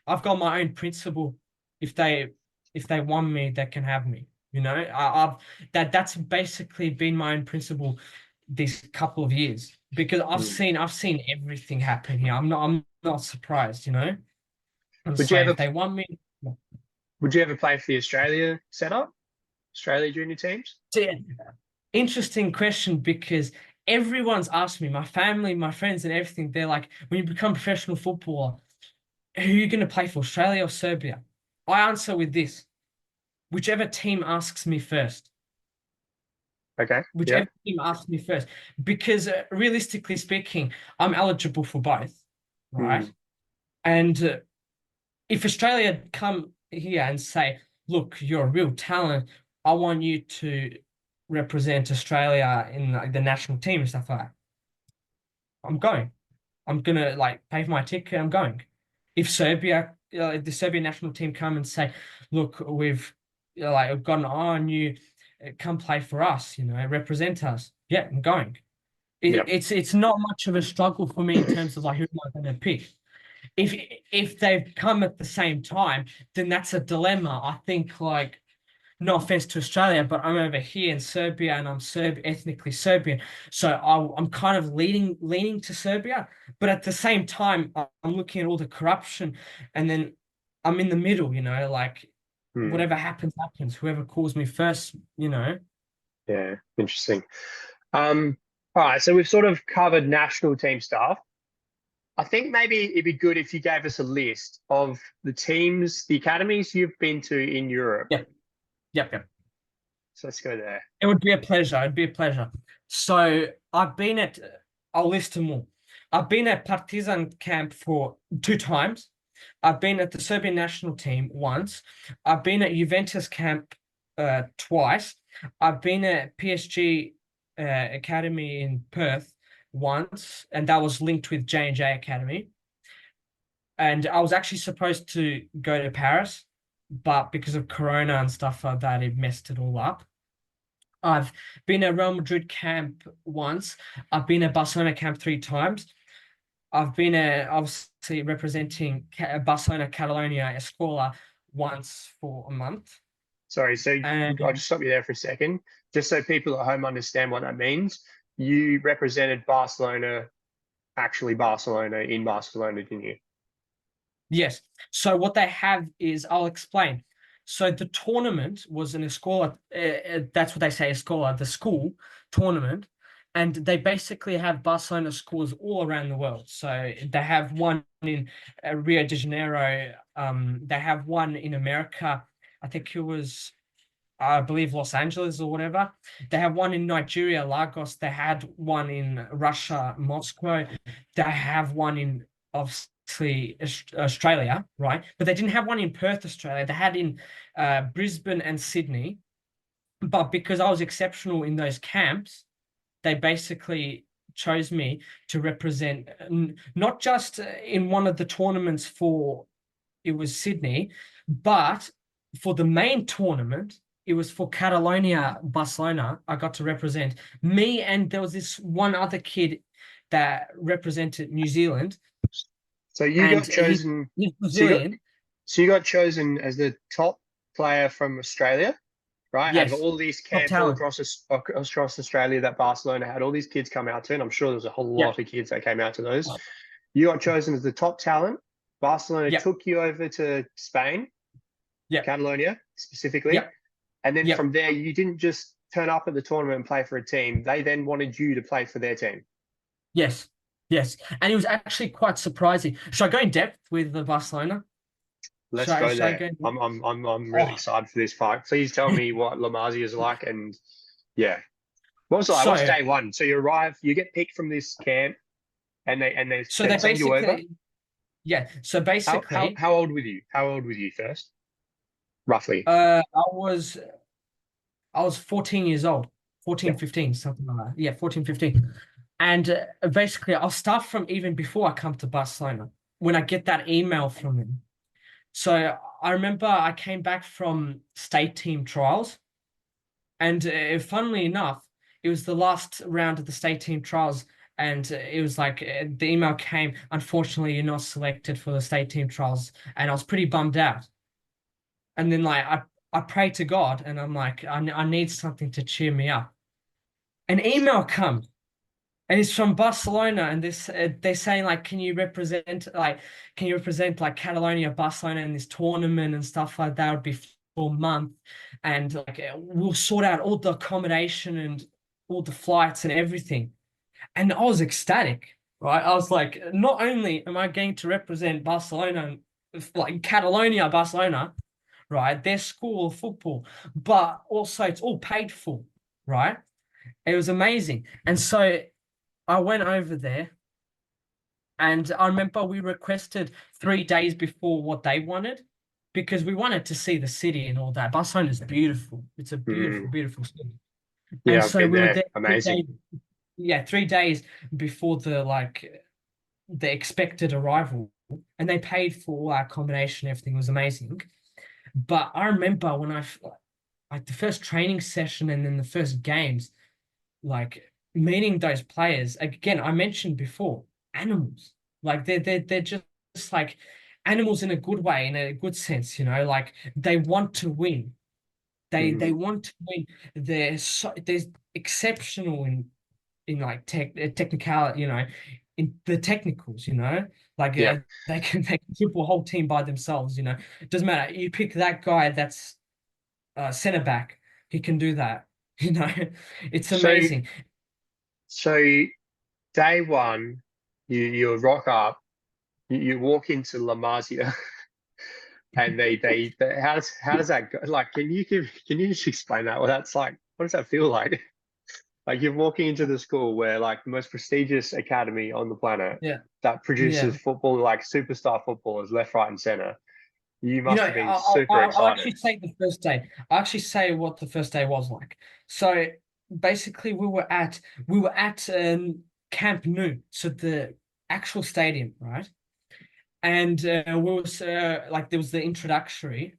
I've got my own principle. If they want me, they can have me. You know, I've that's basically been my own principle these couple of years because Hmm. I've seen everything happen here. I'm not surprised, you know. And Would so you if ever they want me, would you ever play for the Australia setup? Australia junior teams? see, interesting question because everyone's asked me, my family, my friends, and everything. They're like, when you become a professional footballer, who are you going to play for, Australia or Serbia? I answer with this: whichever team asks me first. Okay. Yeah. Whichever team asks me first, because realistically speaking, I'm eligible for both, Hmm. right? And if Australia come here and say, "Look, you're a real talent. I want you to represent Australia in like, the national team and stuff like that," I'm going. I'm gonna like pay for my ticket. I'm going. If Serbia, if the Serbian national team come and say, "Look, we've got an eye on you. Come play for us. You know, represent us." Yeah, I'm going. Yeah. It's not much of a struggle for me in terms of like who am I going to pick. If if they've come at the same time, then that's a dilemma. I think like no offense to Australia, but I'm over here in Serbia and I'm ethnically Serbian, so I'm kind of leaning to Serbia, but at the same time I'm looking at all the corruption, and then I'm in the middle. You know, like Hmm. whatever happens, happens. Whoever calls me first, you know. Yeah. Interesting. All right. So we've sort of covered national team stuff. I think maybe it'd be good if you gave us a list of the teams, the academies you've been to in Europe. Yep, yep, yep. So let's go there. It would be a pleasure. It'd be a pleasure. So I've been at, I'll list them all. I've been at Partizan camp for 2 times. I've been at the Serbian national team once. I've been at Juventus camp twice. I've been at PSG Academy in Perth once, and that was linked with J&J Academy. And I was actually supposed to go to Paris, but because of Corona and stuff like that, it messed it all up. I've been at Real Madrid camp once. I've been at Barcelona camp 3 times. I've been obviously representing Barcelona Catalonia Escola once for a month. Sorry. So I'll And just stop you there for a second, just so people at home understand what that means. You represented Barcelona, actually Barcelona in Barcelona, didn't you? yes, so what they have is, I'll explain. So the tournament was an Escola, that's what they say, Escola, the school tournament. And they basically have Barcelona schools all around the world. So they have one in Rio de Janeiro. They have one in America. I think it was, I believe, Los Angeles or whatever. They have one in Nigeria, Lagos. They had one in Russia, Moscow. They have one in, obviously, Australia, right? But they didn't have one in Perth, Australia. They had in Brisbane and Sydney. But because I was exceptional in those camps, they basically chose me to represent not just in one of the tournaments for, it was Sydney, but for the main tournament, it was for Catalonia, Barcelona. I got to represent me, and there was this one other kid that represented New Zealand. So you got chosen. He's Brazilian. So you got chosen as the top player from Australia, right? Yes. Out of all these camps all across Australia that Barcelona had, all these kids come out to, and I'm sure there was a whole lot of kids that came out to those. You got chosen as the top talent. Barcelona took you over to Spain, Catalonia specifically. And then from there, you didn't just turn up at the tournament and play for a team. They then wanted you to play for their team. Yes. And it was actually quite surprising. Should I go in depth with the Barcelona? Let's go there. I'm really excited for this fight. Please tell me what La Masia is like, and what was it like? What's day one? So you arrive, you get picked from this camp, and they send you over. Yeah. So basically, how old were you? How old were you first? Roughly. I was 14 years old, 14, 15, something like that. Yeah, 14, 15. And basically, I'll start from even before I come to Barcelona, when I get that email from them. So I remember I came back from state team trials, and funnily enough, it was the last round of the state team trials, and it was like the email came, unfortunately, you're not selected for the state team trials, and I was pretty bummed out. And then like I prayed to God, and I'm like, I need something to cheer me up. An email comes, and it's from Barcelona, and this they're saying like, can you represent like Catalonia, Barcelona in this tournament and stuff like that? It would be for a month, and like we'll sort out all the accommodation and all the flights and everything. And I was ecstatic, right? I was like, not only am I going to represent Barcelona, like Catalonia, Barcelona, right, their school of football, but also it's all paid for, right? It was amazing. And so I went over there, and I remember we requested 3 days before what they wanted, because we wanted to see the city and all that. Barcelona is beautiful. It's a beautiful, beautiful city. Yeah, and so we were there amazing. 3 days before the expected arrival, and they paid for all our accommodation. Everything was amazing. But I remember when like the first training session and then the first games, like meeting those players again. I mentioned before, animals. Like they're just like animals in a good way, in a good sense. You know, like they want to win. They want to win. They're exceptional in like technicality. You know, in the technicals. You know, like they can dribble a whole team by themselves. You know, it doesn't matter. You pick that guy that's centre back. He can do that. You know, it's amazing. So day one, you rock up, you walk into La Masia, and they how does that go? Like, can you just explain that? Well, that's like, what does that feel like? Like you're walking into the school where like the most prestigious academy on the planet that produces football, like superstar footballers left, right, and center. You must have been super excited. I'll actually say the first day. I'll actually say what the first day was like. So basically, we were at Camp Nou, so the actual stadium, right? And we was like there was the introductory,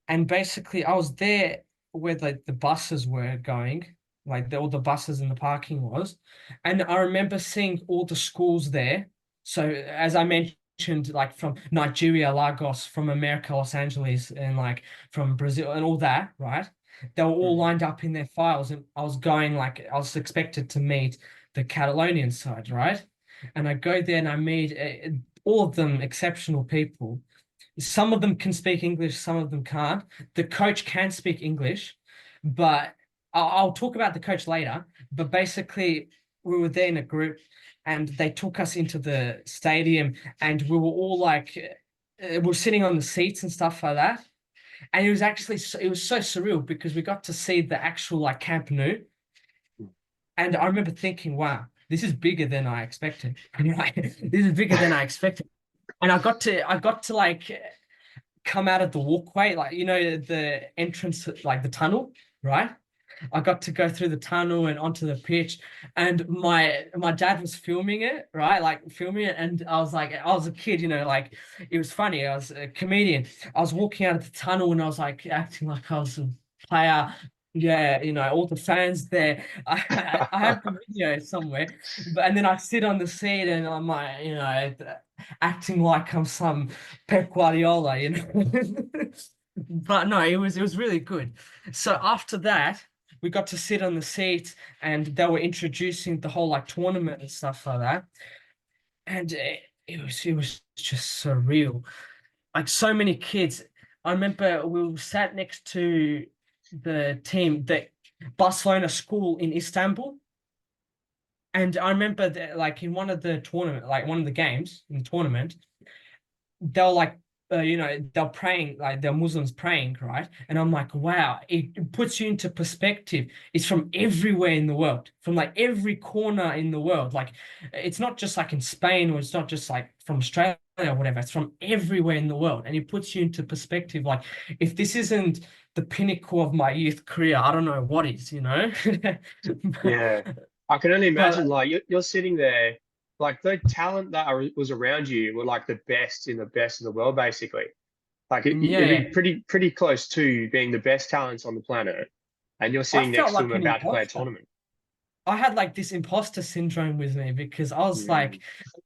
and basically I was there where the buses were going, like all the buses in the parking was, and I remember seeing all the schools there. So as I mentioned, like from Nigeria, Lagos, from America, Los Angeles, and like from Brazil and all that, right? They were all lined up in their files, and I was expected to meet the Catalonian side, right? And I go there and I meet all of them exceptional people. some of them can speak English, some of them can't. The coach can speak English, but I'll talk about the coach later. But basically, we were there in a group, and they took us into the stadium, and we were all like, we're sitting on the seats and stuff like that. And it was actually it was so surreal because we got to see the actual like Camp Nou, and I remember thinking, wow, this is bigger than I expected. Like, this is bigger than I expected. And I got to like come out of the walkway, like the entrance, like the tunnel, right? I got to go through the tunnel and onto the pitch, and my dad was filming it, right? Like filming it, and I was like, I was a kid, like it was funny. I was a comedian. I was walking out of the tunnel and I was like acting like I was a player. Yeah, all the fans there. I have the video somewhere, and then I sit on the seat and I'm like, acting like I'm some Pep Guardiola. But no, it was really good. So after that, we got to sit on the seat and they were introducing the whole like tournament and stuff like that. And it was just surreal. Like so many kids. I remember we sat next to the Barcelona school in Istanbul. And I remember that like in one of the tournament, like one of the games in the tournament, they were like they're praying, like they're Muslims praying, right? And I'm like, wow, it puts you into perspective. It's from everywhere in the world, from like every corner in the world. Like it's not just like in Spain, or it's not just like from Australia or whatever. It's from everywhere in the world, and it puts you into perspective. Like if this isn't the pinnacle of my youth career, I don't know what is. Yeah, I can only imagine. But Like you're sitting there, like the talent that was around you were like the best in the best of the world, basically. Like it'd yeah, be pretty close to being the best talents on the planet, and you're I sitting felt next to like them an about to play a imposter. tournament. I had like this imposter syndrome with me because I was like, Mm.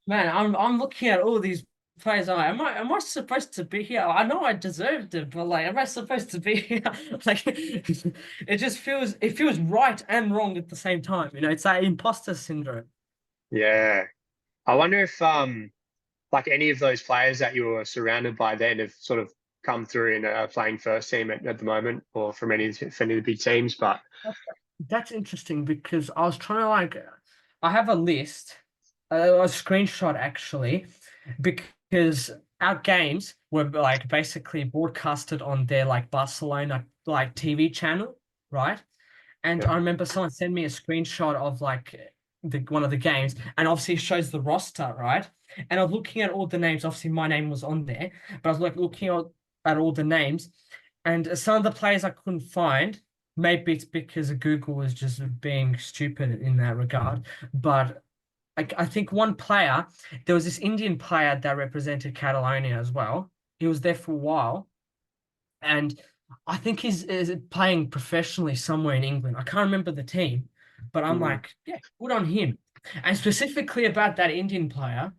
man, I'm looking at all these players. I'm like, am I supposed to be here? I know I deserved it, but like, am I supposed to be here? Like, it feels right and wrong at the same time. It's that imposter syndrome. Yeah, I wonder if like any of those players that you were surrounded by then have sort of come through and are playing first team at the moment, or from any of the big teams. But That's interesting because I was trying to like, I have a list, a screenshot actually, because our games were like basically broadcasted on their like Barcelona like TV channel, right? And yeah, I remember someone sent me a screenshot of like one of the games, and obviously it shows the roster, right? And I was looking at all the names. Obviously, my name was on there, but I was like looking at all the names, and some of the players I couldn't find. Maybe it's because Google was just being stupid in that regard. But like I think one player, there was this Indian player that represented Catalonia as well. He was there for a while, and I think he's is playing professionally somewhere in England. I can't remember the team, but I'm mm, like, yeah, good on him. And specifically about that Indian player,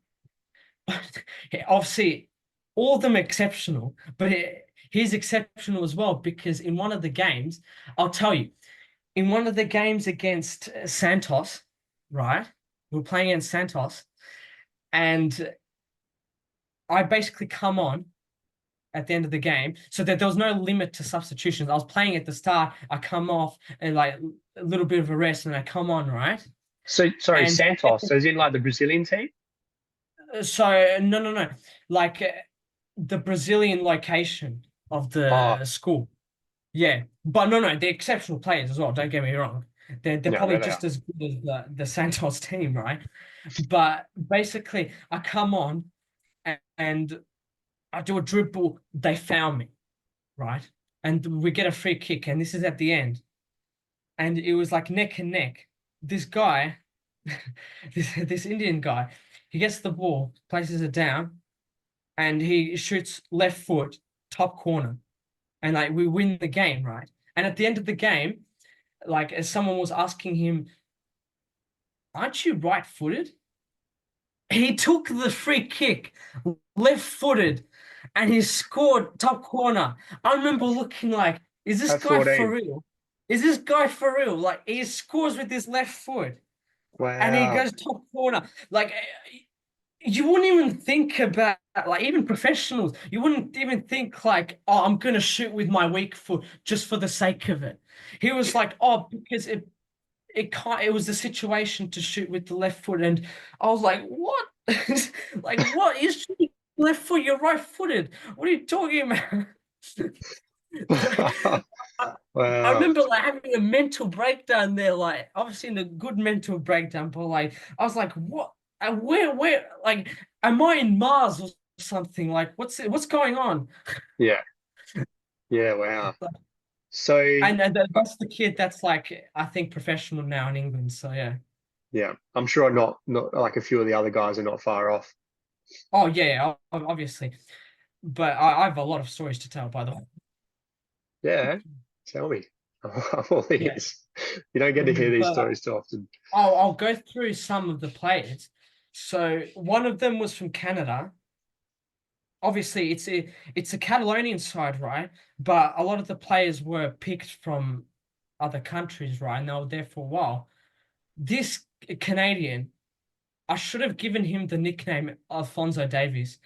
obviously all of them exceptional, but he's exceptional as well because in one of the games, I'll tell you, in one of the games against Santos, right? We were playing against Santos, and I basically come on at the end of the game, so that there was no limit to substitutions. I was playing at the start, I come off and like a little bit of a rest, and I come on, right? so sorry, And Santos. So is in like the Brazilian team? so no, no, no, like the Brazilian location of Oh the school. Yeah, but no, no, they're exceptional players as well. Don't get me wrong. They're no, probably no, they just are. as good as the Santos team, right? But basically, I come on and I do a dribble. They foul me, right? And we get a free kick, and this is at the end. And it was like neck and neck. This guy, this Indian guy, he gets the ball, places it down, and he shoots left foot, top corner. And like we win the game, right? And at the end of the game, like as someone was asking him, aren't you right-footed? He took the free kick, left-footed, and he scored top corner. I remember looking like, is this At guy for 14. real? Is this guy for real? Like he scores with his left foot and he Wow. goes top corner. Like you wouldn't even think about like even professionals. You wouldn't even think like, oh, I'm gonna shoot with my weak foot just for the sake of it. He was like, oh, because it was the situation to shoot with the left foot, and I was like, what? Like, what is shooting left foot? You're right-footed. What are you talking about? I Wow. remember like having a mental breakdown there, like obviously in a good mental breakdown, but like I was like, what? Where, like, am I in Mars or something? Like, what's going on? Yeah. Yeah. Wow. So And that's the kid that's like, I think professional now in England. So yeah. yeah, I'm sure not like a few of the other guys are not far off. Oh yeah, obviously. But I have a lot of stories to tell, by the way. Yeah. Tell me. I'm all Yeah. ears. You don't get to hear these But stories too often. I'll go through some of the players. So one of them was from Canada. Obviously, it's a Catalonian side, right? But a lot of the players were picked from other countries, right? And they were there for a while. This Canadian, I should have given him the nickname Alfonso Davies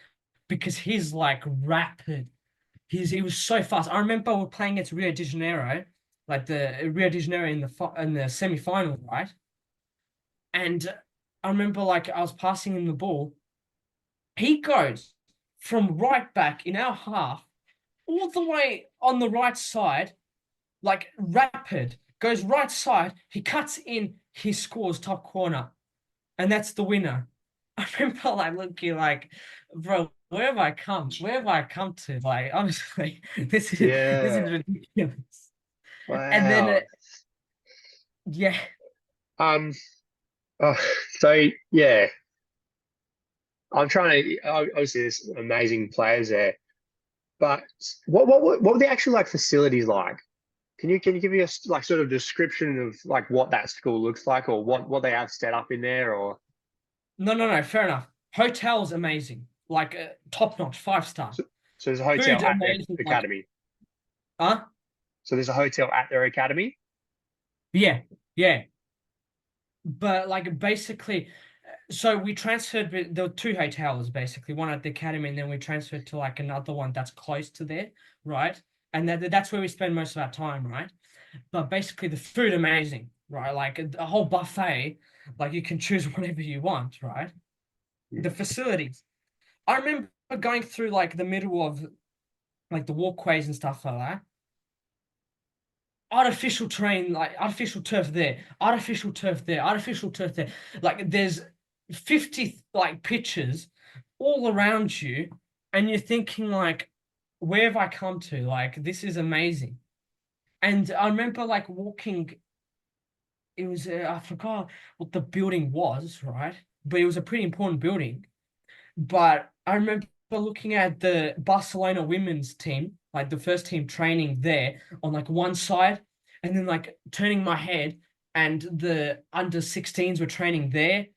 because he's like rapid. He was so fast. I remember we were playing against Rio de Janeiro, like the Rio de Janeiro in the semi-final, right? And I remember like I was passing him the ball. He goes from right back in our half all the way on the right side, like rapid, goes right side. He cuts in, he scores top corner, and that's the winner. I remember like looking like, bro, where have I come? Where have I come to? Like, honestly, this is Yeah. ridiculous. And then, Wow. yeah, Um. Oh, so yeah, I'm trying to. Obviously, there's amazing players there, but what were the actual like facilities like? Can you give me a like sort of description of like what that school looks like, or what they have set up in there, or no, fair enough. Hotel's amazing, like top notch, 5 star. so, so there's a hotel Food at their amazing, like, academy. huh? So there's a hotel at their academy. Yeah, yeah. But like basically, so we transferred. There were two hotels basically, one at the academy, and then we transferred to like another one that's close to there, right? And that's where we spend most of our time, right? But basically, the food amazing, right? Like a whole buffet, like you can choose whatever you want, right? The facilities. I remember going through like the middle of like the walkways and stuff like that. Artificial terrain, like artificial turf there, artificial turf there, artificial turf there. Like there's 50 like pitches all around you, and you're thinking like, where have I come to? Like this is amazing. And I remember like walking. It was I forgot what the building was, right? But it was a pretty important building. But I remember looking at the Barcelona women's team, like the first team training there on like one side, and then like turning my head, and the under 16s were training there,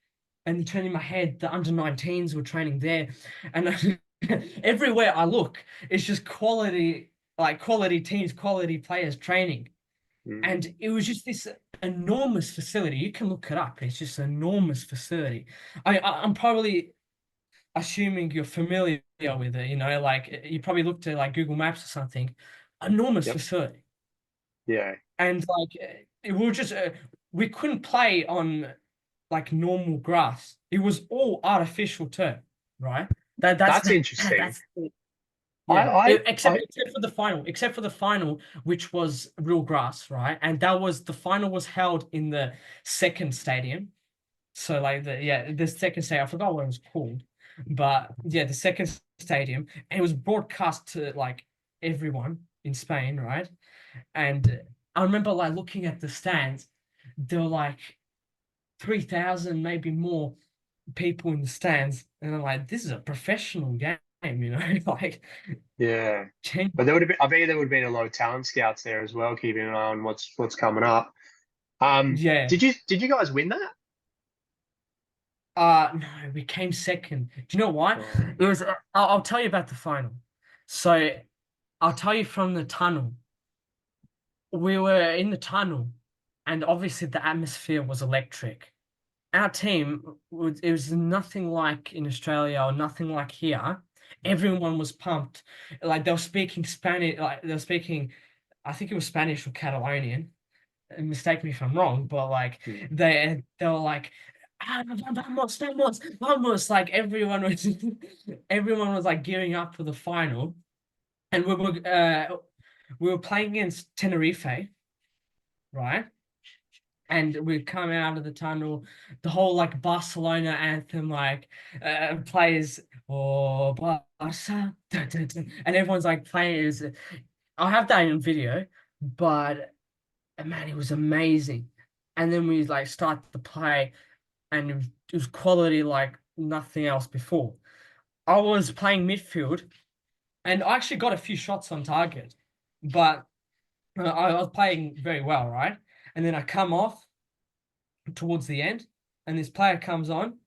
and then turning my head, the under 19s were training there. And everywhere I look, it's just quality, like quality teams, quality players training. Mm. And it was just this enormous facility. You can look it up. It's just an enormous facility. I'm probably assuming you're familiar with it, like you probably looked at like Google Maps or something, enormous Yep. facility. Yeah. And like we couldn't play on like normal grass. It was all artificial turf, right? That's interesting. That's I yeah. I Except for the final, which was real grass, right? And the final was held in the second stadium. So like the second stadium, I forgot what it was called, but yeah, the second stadium, and it was broadcast to like everyone in Spain, right? And I remember like looking at the stands, there were like 3,000, maybe more people in the stands, and I'm like, this is a professional game, like yeah. change. But there would have been, I bet there would have been a lot of talent scouts there as well, keeping an eye on what's coming up. Yeah. Did you guys win that? No, we came second. Do you know why? Oh, It was. I'll tell you about the final. So I'll tell you from the tunnel. We were in the tunnel, and obviously the atmosphere was electric. our team it was nothing like in Australia or nothing like here. Everyone was pumped. Like they were speaking Spanish, like they were speaking, I think it was Spanish or Catalonian. Mistake me if I'm wrong, but like they were like, vamos, vamos, vamos. Like everyone was like gearing up for the final. And we were playing against Tenerife, right? And we come out of the tunnel, the whole like Barcelona anthem like plays oh Barca, dun, dun, dun, and everyone's like playing is I have that in video, but man, it was amazing. And then we like start the play, and it was quality like nothing else before. I was playing midfield, and I actually got a few shots on target, but I was playing very well, right? And then I come off towards the end, and this player comes on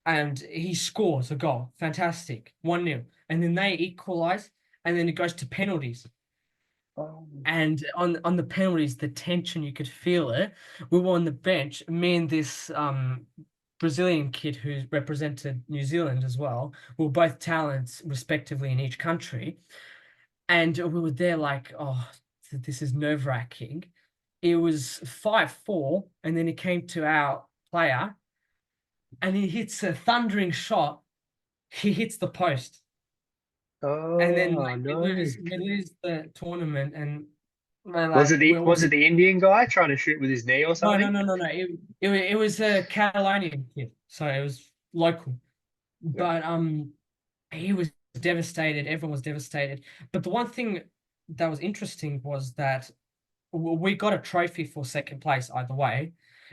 and he scores a goal. Fantastic. 1-0. And then they equalize, and then it goes to penalties. Oh. And on the penalties, the tension, you could feel it. We were on the bench, me and this Brazilian kid who represented New Zealand as well. We were both talents respectively in each country. And we were there like, oh, this is nerve-wracking. It was 5-4, and then it came to our player, and he hits a thundering shot. He hits the post, and then Oh like, no! we lose the tournament, and we're Was like, it the was it the Indian guy trying to shoot with his knee or no, no, something? no, no, no. It was a Catalonian kid, so it was local. Yeah. But he was devastated. Everyone was devastated. But the one thing that was interesting was that we got a trophy for second place either way.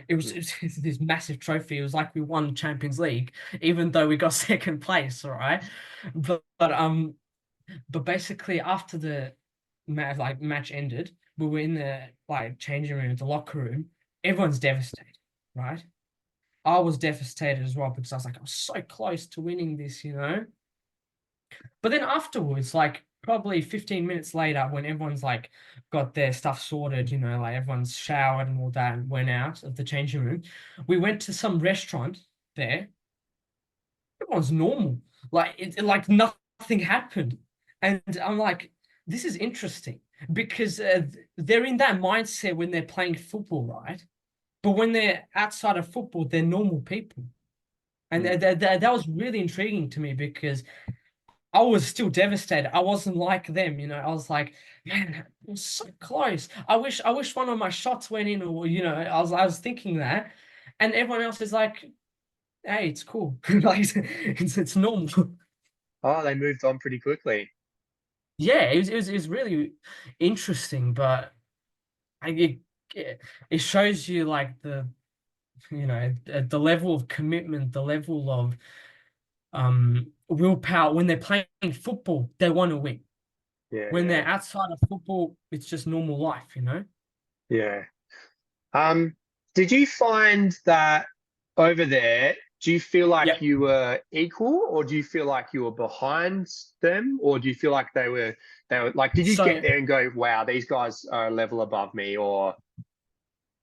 It was this massive trophy. It was like we won the Champions League, even though we got second place, all right? But basically after the match ended, we were in the like changing room, the locker room. Everyone's devastated, right? I was devastated as well because I was like, I was so close to winning this, you know? But then afterwards, like probably 15 minutes later, when everyone's like got their stuff sorted, you know, like everyone's showered and all that and went out of the changing room, we went to some restaurant there. Everyone's normal. Like like nothing happened. And I'm like, this is interesting because they're in that mindset when they're playing football, right? But when they're outside of football, they're normal people. And that was really intriguing to me because I was still devastated. I wasn't like them, you know. I was like, man, it was so close. I wish one of my shots went in, or you know, I was thinking that, and everyone else is like, hey, it's cool, like it's normal. Oh, they moved on pretty quickly. Yeah, it was really interesting, but I it shows you like the you know the level of commitment, the level of willpower when they're playing football, they want to win. Yeah, When yeah, they're outside of football, it's just normal life, you know? yeah. Um, did you find that over there, do you feel like Yep. you were equal, or do you feel like you were behind them, or do you feel like they were like, did you get So there and go, wow, these guys are a level above me, or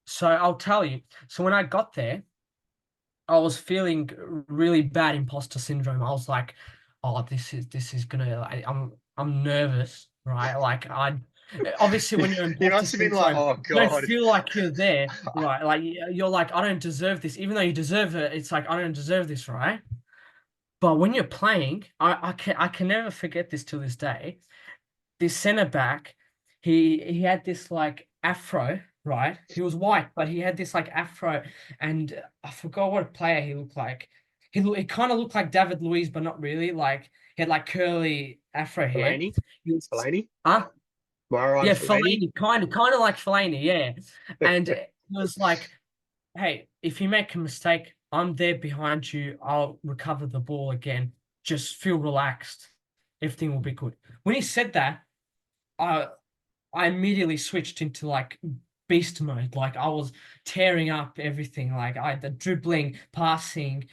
so I'll tell you. So when I got there, I was feeling really bad imposter syndrome. I was like, oh, this is gonna like, I'm nervous, right? Like I obviously when you're you imposter must have been like, syndrome, oh you don't God. feel like you're there, right? Like you're like, I don't deserve this, even though you deserve it, it's like I don't deserve this, right? But when you're playing, I can never forget this till this day. This centre back, he had this like afro, right? He was white, but he had this like afro, and I forgot what player he looked like. He kind of looked like David Luiz, but not really. Like he had like curly afro hair. Fellaini? He was, Fellaini? huh? Myron Yeah, Fellaini? Fellaini, kind of like Fellaini, yeah. And it was like, hey, if you make a mistake, I'm there behind you. I'll recover the ball again. Just feel relaxed. Everything will be good. When he said that, I I immediately switched into like beast mode. Like I was tearing up everything. Like I the dribbling, passing,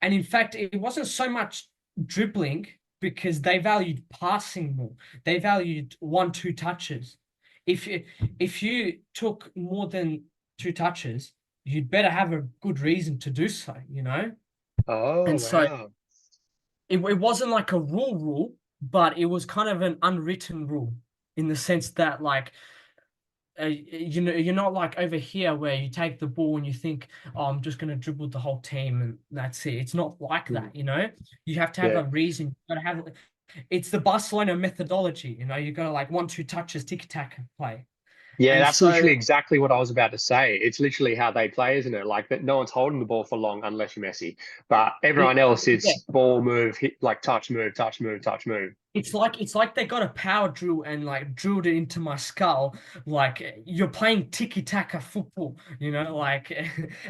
and in fact, it wasn't so much dribbling because they valued passing more. They valued 1, 2 touches. If you if you took more than 2 touches, you'd better have a good reason to do so, you know? Oh And so wow. it wasn't like a rule, but it was kind of an unwritten rule in the sense that like you know, you're not like over here where you take the ball and you think, oh, I'm just gonna dribble the whole team and that's it. It's not like Mm. that, you know. You have to have Yeah. a reason. You gotta have. It's the Barcelona methodology, you know. You got to like 1-2 touches, tiki taka play, Yeah, and that's so literally exactly what I was about to say. It's literally how they play, isn't it? Like that, no one's holding the ball for long unless you're Messi. But everyone else, yeah, it's ball move, hit like touch move, touch move, touch move. it's like they got a power drill and like drilled it into my skull. Like you're playing tiki taka football, you know. Like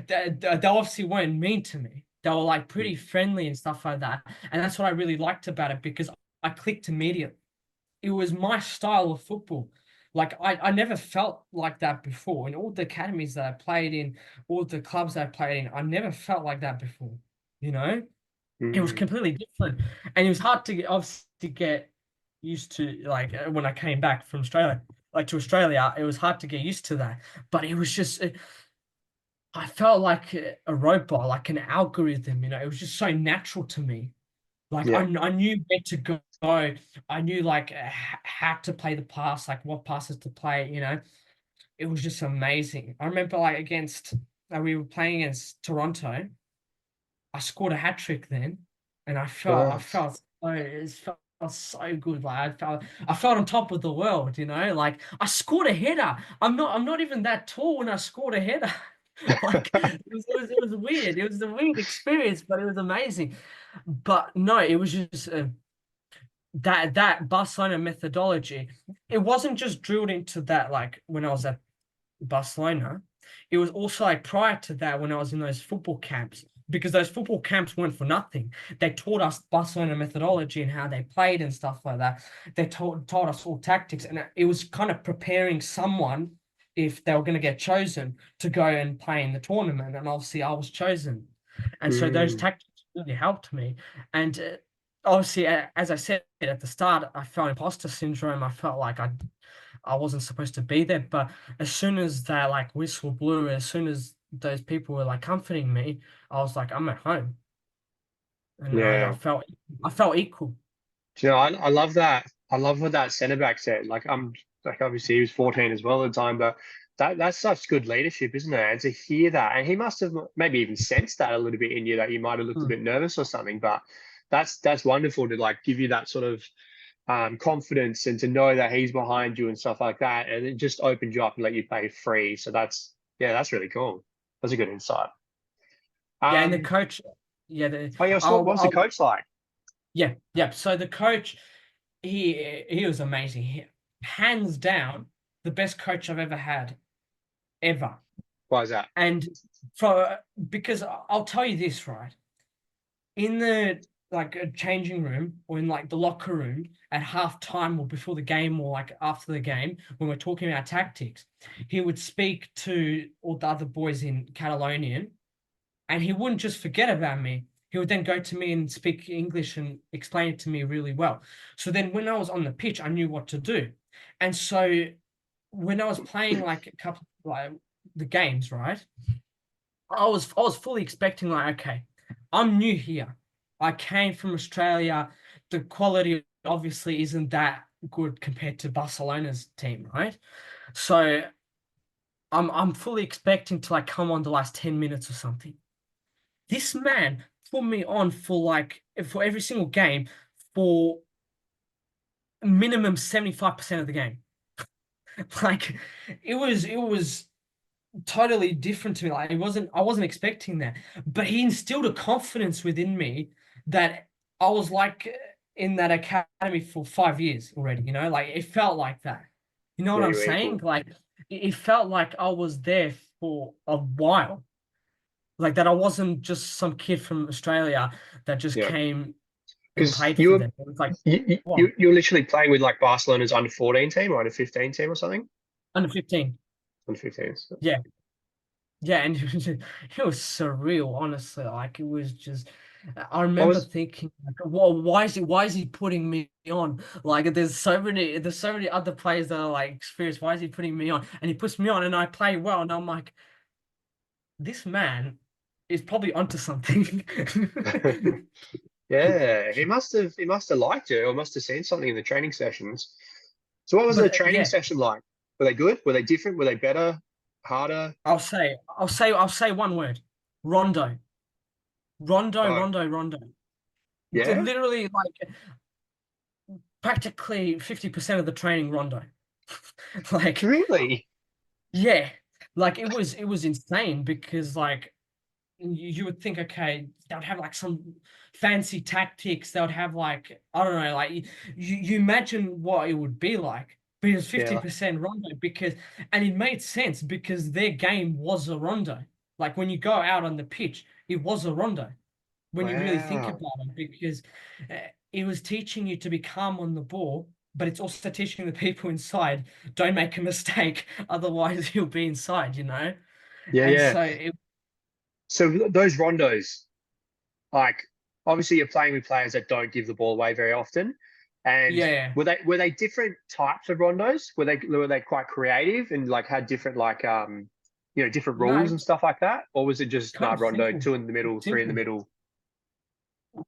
they obviously weren't mean to me. They were like pretty friendly and stuff like that, and that's what I really liked about it because I clicked immediately. It was my style of football. Like I never felt like that before. In all the academies that I played in, all the clubs that I played in, I never felt like that before. You know? It was Mm. completely different. And it was hard to obviously get used to like when I came back from Australia, like to Australia, it was hard to get used to that. But it was just I felt like a robot, like an algorithm, you know, it was just so natural to me. Like Yeah. I knew where to go. I knew like how to play the pass, like what passes to play. You know, it was just amazing. I remember like against we were playing against Toronto. I scored a hat trick then, and I Nice. felt so felt so good. Like I felt on top of the world. You know, like I scored a header. I'm not even that tall when I scored a header. Like it was weird. It was a weird experience, but it was amazing. But no, it was just that Barcelona methodology. It wasn't just drilled into that like when I was at Barcelona. It was also like prior to that when I was in those football camps. Because those football camps weren't for nothing. They taught us Barcelona methodology and how they played and stuff like that. They taught us all tactics, and it was kind of preparing someone if they were going to get chosen to go and play in the tournament. And obviously, I was chosen, and so those Mm. tactics really helped me. And obviously, as I said at the start, I felt imposter syndrome. I felt like I wasn't supposed to be there. But as soon as that like whistle blew, as soon as those people were like comforting me, I was like, I'm at home, and Yeah. I felt equal. Do you know, I love that. I love what that centre back said. Like I'm like obviously he was 14 as well at the time, but that's such good leadership, isn't it? And to hear that, and he must have maybe even sensed that a little bit in you that you might have looked a Mm. bit nervous or something. But that's wonderful to like give you that sort of confidence and to know that he's behind you and stuff like that, and it just opened you up and let you play free. So that's yeah, that's really cool. That's a good insight. Yeah, and the Um, coach, yeah, oh yeah, so what was the coach like? yeah. So the coach, he was amazing. Hands down, the best coach I've ever had, ever. Why is that? And for because I'll tell you this, right? In the like a changing room or in like the locker room at half time or before the game or like after the game when we're talking about tactics, he would speak to all the other boys in Catalonian and he wouldn't just forget about me. He would then go to me and speak English and explain it to me really well. So then when I was on the pitch, I knew what to do. And so when I was playing like a couple like the games, right? I was fully expecting like, okay, I'm new here. I came from Australia. The quality obviously isn't that good compared to Barcelona's team, right? So I'm fully expecting to like come on the last 10 minutes or something. This man put me on for every single game for minimum 75% of the game. Like it was totally different to me. Like I wasn't expecting that. But he instilled a confidence within me that I was like in that academy for 5 years already, you know, like it felt like that. You know what Yeah, I'm you're saying? equal. Like it felt like I was there for a while. Like that I wasn't just some kid from Australia that just Yeah, came and because played for them. It was like, well, you're literally playing with like Barcelona's under 14 team or under 15 team or something. under 15. Under 15. Yeah. Yeah, and it was surreal, honestly. Like it was just, I What remember was thinking, like, well, why is he putting me on? Like, there's so many other players that are like experienced. Why is he putting me on? And he puts me on, and I play well, and I'm like, this man is probably onto something. Yeah, he must have liked it or must have seen something in the training sessions. So what was the But training yeah, session like? Were they good? Were they different? Were they better? Harder? I'll say one word. Rondo. Rondo, Oh, Rondo, Rondo. yeah? Literally like practically 50% of the training Rondo. Like, Really? yeah. Like it was insane because like you would think, okay, they would have like some fancy tactics. They would have like, I don't know, like you imagine what it would be like. But it was Yeah. 50% rondo and it made sense because their game was a rondo. Like when you go out on the pitch, it was a rondo when you really think Wow. about it, because uh, it was teaching you to be calm on the ball, but it's also teaching the people inside, don't make a mistake, otherwise you'll be inside, you know? Yeah, And yeah. so So those rondos, like obviously you're playing with players that don't give the ball away very often. And yeah. were they different types of rondos? Were they quite creative and like had different like different rules No, and stuff like that? Or was it just kind of rondo, simple. two in the middle, three in the Simple. middle?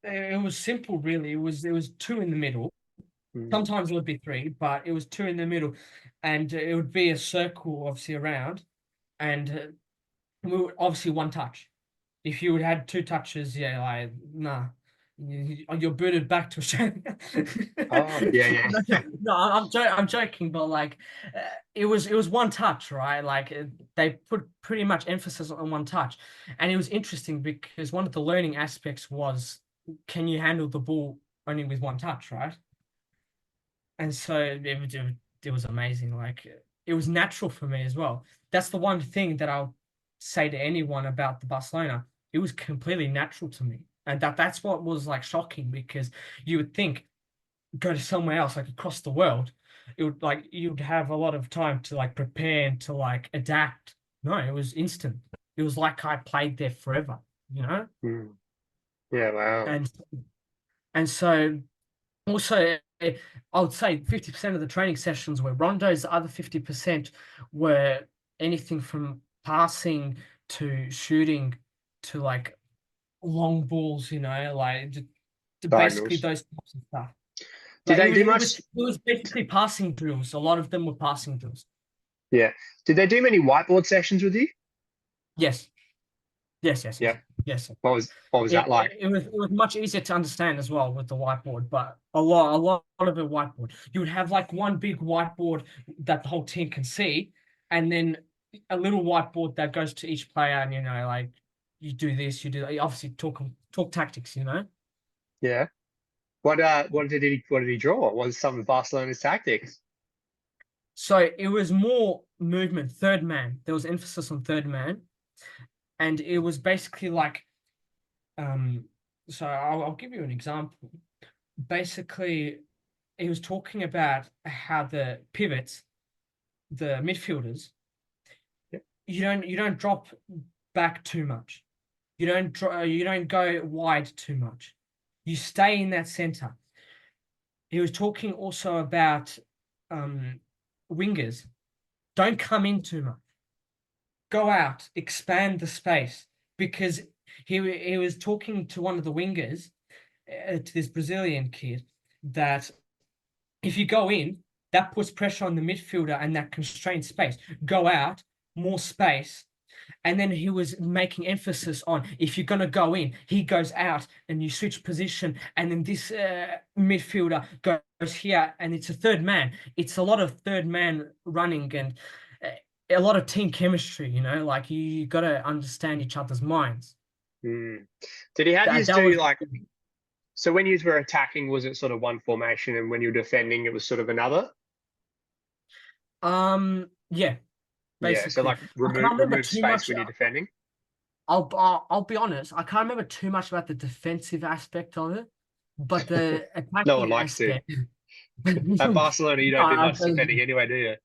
It was simple, really. It was two in the middle. Mm. Sometimes it would be three, but it was two in the middle, and it would be a circle obviously around, and obviously one touch. If you would had two touches, yeah, like nah, you're booted back to Australia. Oh, yeah, yeah. No, no, I'm joking, but like, uh, it was one touch, right? Like they put pretty much emphasis on one touch, and it was interesting because one of the learning aspects was, can you handle the ball only with one touch, right? And so it was amazing. Like it was natural for me as well. That's the one thing that I'll say to anyone about the Barcelona. It was completely natural to me. And that's what was like shocking, because you would think go to somewhere else, like across the world, it would like you'd have a lot of time to like prepare and to like adapt. No, it was instant. It was like I played there forever, you know? Mm. Yeah, wow. And and so also, I would say 50% of the training sessions were rondos. The other 50% were anything from passing to shooting to like long balls, like basically Diagonals. those types of stuff. Did Like it they was, do it was, much? it was basically passing drills. A lot of them were passing drills. Yeah. Did they do many whiteboard sessions with you? Yes, yes, yes, yes, Yeah. yes. What was It, that like? it was much easier to understand as well with the whiteboard, but a lot of it whiteboard. You would have like one big whiteboard that the whole team can see, and then a little whiteboard that goes to each player, and like you do this, you do that. You obviously talk tactics. Yeah. What did he draw? What was some of Barcelona's tactics? So it was more movement, third man. There was emphasis on third man, and it was basically like um. So I'll give you an example. Basically, he was talking about how the pivots, the midfielders, Yeah. you don't drop back too much. You don't go wide too much. You stay in that center. He was talking also about um, wingers. Don't come in too much. Go out, expand the space, because he was talking to one of the wingers, to this Brazilian kid, that if you go in, that puts pressure on the midfielder and that constrained space. Go out, more space. And then he was making emphasis on, if you're going to go in, he goes out and you switch position. And then this midfielder goes here and it's a third man. It's a lot of third man running and a lot of team chemistry, like you got to understand each other's minds. Mm. Did he have you That do was, like so when you were attacking, was it sort of one formation, and when you were defending, it was sort of another? yeah, Yeah. So basically. like I can't remember remove too space much. when you're defending. I'll be honest. I can't remember too much about the defensive aspect of it, but the No one attacking likes to. aspect. At Barcelona, you No, don't do much defending anyway, do you?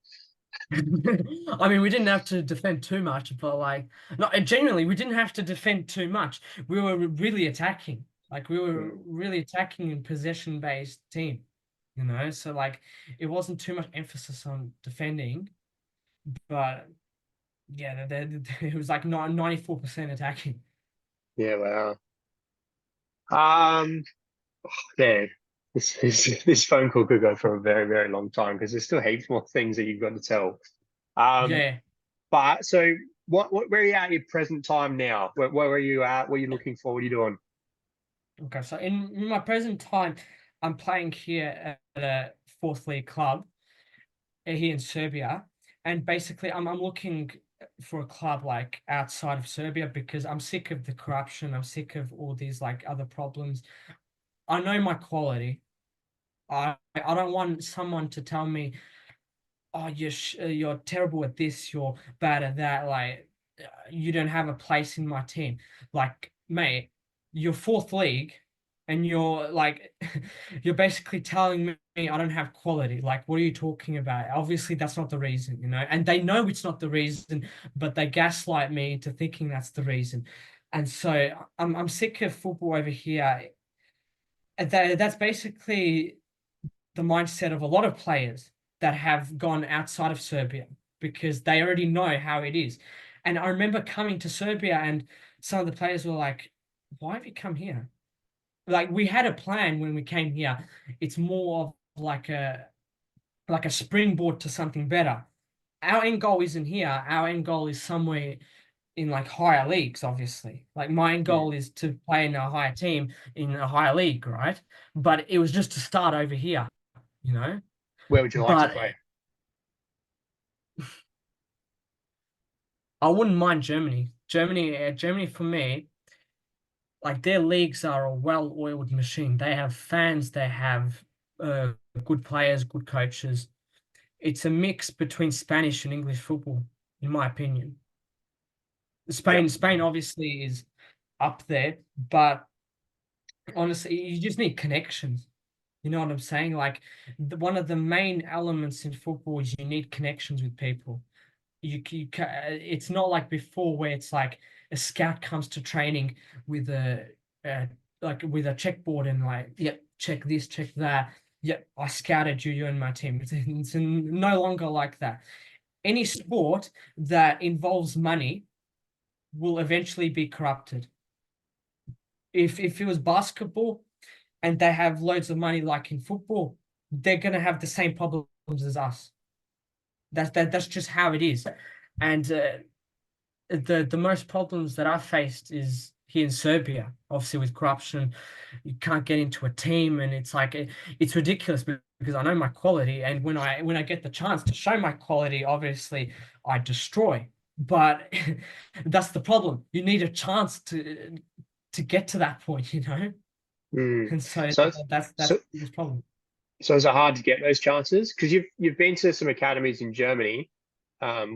I mean, we didn't have to defend too much, but like, no, genuinely, we didn't have to defend too much. We were really attacking. Like, we were Mm. really attacking in possession-based team. So like, it wasn't too much emphasis on defending, but Yeah, it was like 94% attacking. Yeah, wow. Um, Man, this phone call could go for a very, very long time because there's still heaps more things that you've got to tell. Um, Yeah. but so where are you at your present time now? Where are you at? What are you looking for? What are you doing? Okay, so in my present time, I'm playing here at a fourth league club here in Serbia, and basically I'm looking for a club like outside of Serbia because I'm sick of the corruption. I'm sick of all these like other problems. I know my quality. I don't want someone to tell me, oh, you're terrible at this, you're bad at that. Like, you don't have a place in my team. Like, mate, you're fourth league, and you're like, you're basically telling me I don't have quality. Like, what are you talking about? Obviously, that's not the reason, you know. And they know it's not the reason, but they gaslight me into thinking that's the reason. And so I'm sick of football over here. And that's basically the mindset of a lot of players that have gone outside of Serbia because they already know how it is. And I remember coming to Serbia and some of the players were like, why have you come here? Like we had a plan when we came here. It's more of like a springboard to something better. Our end goal isn't here. Our end goal is somewhere in like higher leagues, obviously. Like my end Hmm. goal is to play in a higher team in a higher league, right? But it was just to start over here, you know? Where would you like to But play? I wouldn't mind Germany. Germany for me, like their leagues are a well-oiled machine. They have fans, they have uh, good players, good coaches. It's a mix between Spanish and English football, in my opinion. Yep. Spain obviously is up there, but honestly, you just need connections. You know what I'm saying? Like one of the main elements in football is you need connections with people. It's not like before where it's like a scout comes to training with a like with a checkboard and like, yep, check this, check that. Yep, I scouted you, you're in my team. It's no longer like that. Any sport that involves money will eventually be corrupted. If it was basketball and they have loads of money like in football, they're gonna have the same problems as us. That's just how it is. And the most problems that I've faced is here in Serbia, obviously with corruption. You can't get into a team, and it's like it's ridiculous because I know my quality, and when I get the chance to show my quality, obviously I destroy. But that's the problem. You need a chance to get to that point, you know? Mm. And so So that's so the biggest problem. so is it hard to get those chances? Because you've been to some academies in Germany.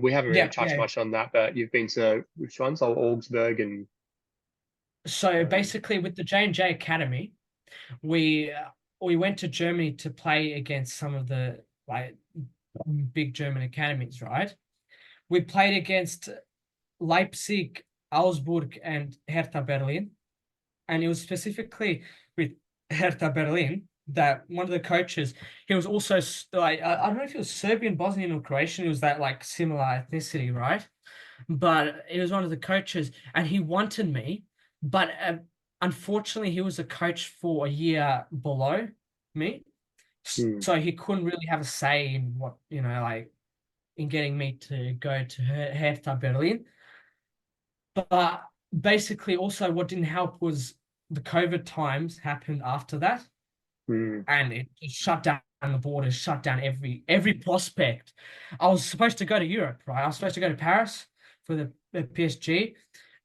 We haven't really Yeah, touched yeah. much on that, but you've been to which ones? Oh, Augsburg and So um, basically, with the J&J Academy, we uh, we went to Germany to play against some of the like big German academies, right? We played against Leipzig, Augsburg, and Hertha Berlin, and it was specifically with Hertha Berlin that one of the coaches, he was also like I don't know if he was Serbian, Bosnian, or Croatian. It was that like similar ethnicity, right? But he was one of the coaches, and he wanted me, but unfortunately, he was a coach for a year below me, hmm, so he couldn't really have a say in what like in getting me to go to Hertha Berlin. But basically, also what didn't help was the COVID times happened after that, hmm, and it just shut down the borders, shut down every prospect. I was supposed to go to Europe, right? I was supposed to go to Paris for the PSG.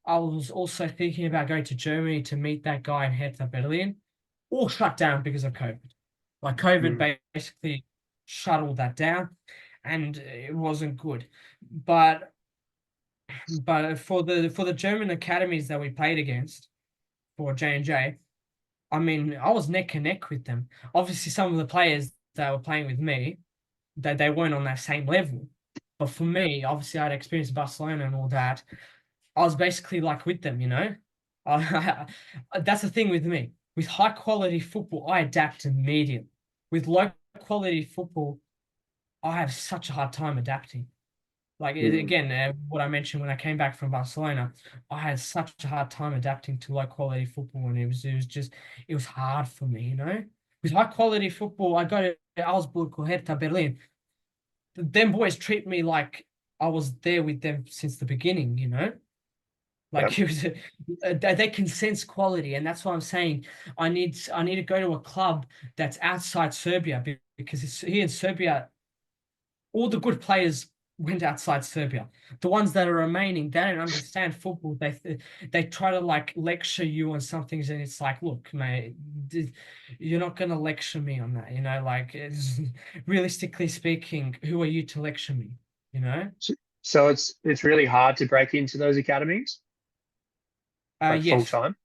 I was also thinking about going to Germany to meet that guy in Hertha Berlin, all shut down because of COVID. Like hmm, COVID basically shut all that down, and it wasn't good. But for the German academies that we played against for J&J, I mean, I was neck and neck with them. Obviously, some of the players that were playing with me, they weren't on that same level. But for me, obviously, I had experience in Barcelona and all that. I was basically like with them, you know. That's the thing with me. With high quality football, I adapt immediately. With low quality football, I have such a hard time adapting. Like Mm. again, what I mentioned when I came back from Barcelona, I had such a hard time adapting to low quality football, and it was hard for me, you know. With high quality football, I go to Augsburg or Hertha Berlin. Them boys treat me like I was there with them since the beginning, you know. Yep. Like it was, they can sense quality, and that's why I'm saying I need to go to a club that's outside Serbia because it's here in Serbia all the good players went outside Serbia. The ones that are remaining, they don't understand football. They try to like lecture you on some things, and it's like, look, mate, you're not gonna lecture me on that, you know. Like, realistically speaking, who are you to lecture me, you know? So it's really hard to break into those academies like full Yes, time.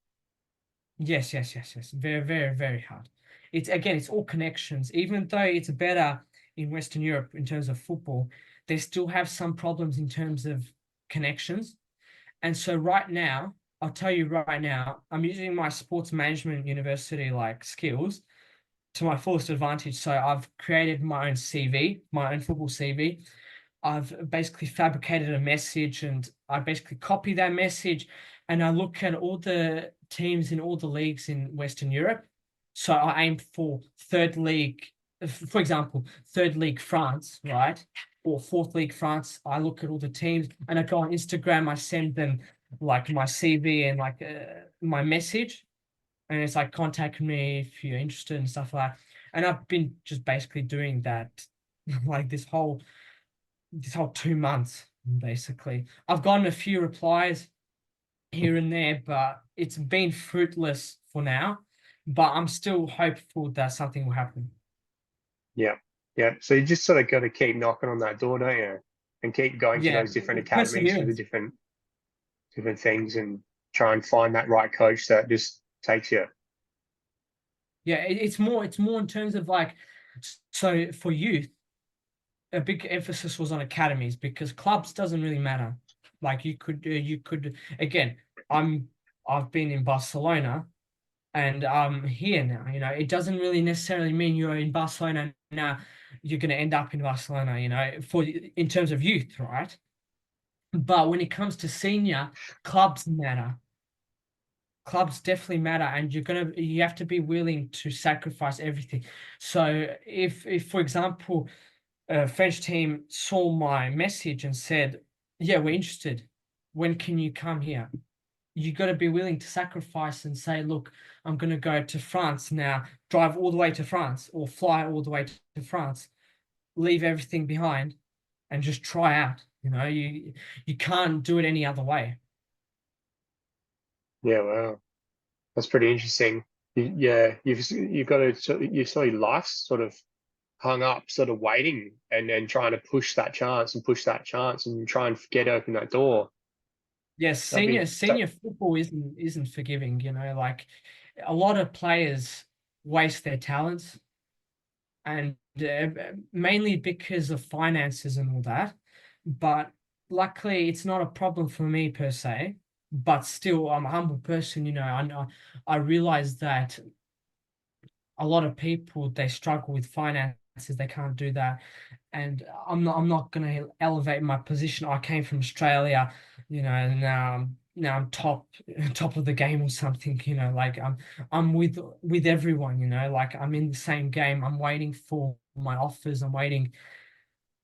yes. Very, very, very hard. It's again, it's all connections. Even though it's better in Western Europe in terms of football, they still have some problems in terms of connections. And so right now, I'll tell you right now, I'm using my sports management university like skills to my fullest advantage. So I've created my own CV, my own football CV. I've basically fabricated a message and I basically copy that message and I look at all the teams in all the leagues in Western Europe. So I aim for third league, for example, third league France, right? Or fourth league France. I look at all the teams and I go on Instagram. I send them like my CV and like my message. And it's like, contact me if you're interested and stuff like that. And I've been just basically doing that like this whole 2 months, basically. I've gotten a few replies here and there, but it's been fruitless for now. But I'm still hopeful that something will happen. Yeah. Yeah. So you just sort of got to keep knocking on that door, don't you? And keep going to Yeah, those different academies for the perseverance. different things and try and find that right coach that just takes you. Yeah, it's more in terms of like, so for youth, a big emphasis was on academies because clubs doesn't really matter. Like you could again, I've been in Barcelona and I'm here now. You know, it doesn't really necessarily mean you're in Barcelona now. You're going to end up in Barcelona. You know, for in terms of youth, right? But when it comes to senior, clubs matter. Clubs definitely matter, and you have to be willing to sacrifice everything. So if for example, a French team saw my message and said, "Yeah, we're interested. When can you come here?" You got to be willing to sacrifice and say, look, I'm going to go to France now, drive all the way to France or fly all the way to France, leave everything behind and just try out. You know, you can't do it any other way. Yeah. Wow. That's pretty interesting. Yeah. You've got to, you saw your life sort of hung up, sort of waiting and trying to push that chance and push that chance and try and get open that door. Yes, That'd be, senior football isn't forgiving, you know, like a lot of players waste their talents and mainly because of finances and all that. But luckily, it's not a problem for me per se. But still, I'm a humble person, you know. I realize that a lot of people they struggle with finances, they can't do that. And I'm not gonna elevate my position. I came from Australia, you know, and now I'm top of the game or something, you know, like I'm with everyone, you know, like I'm in the same game. I'm waiting for my offers, I'm waiting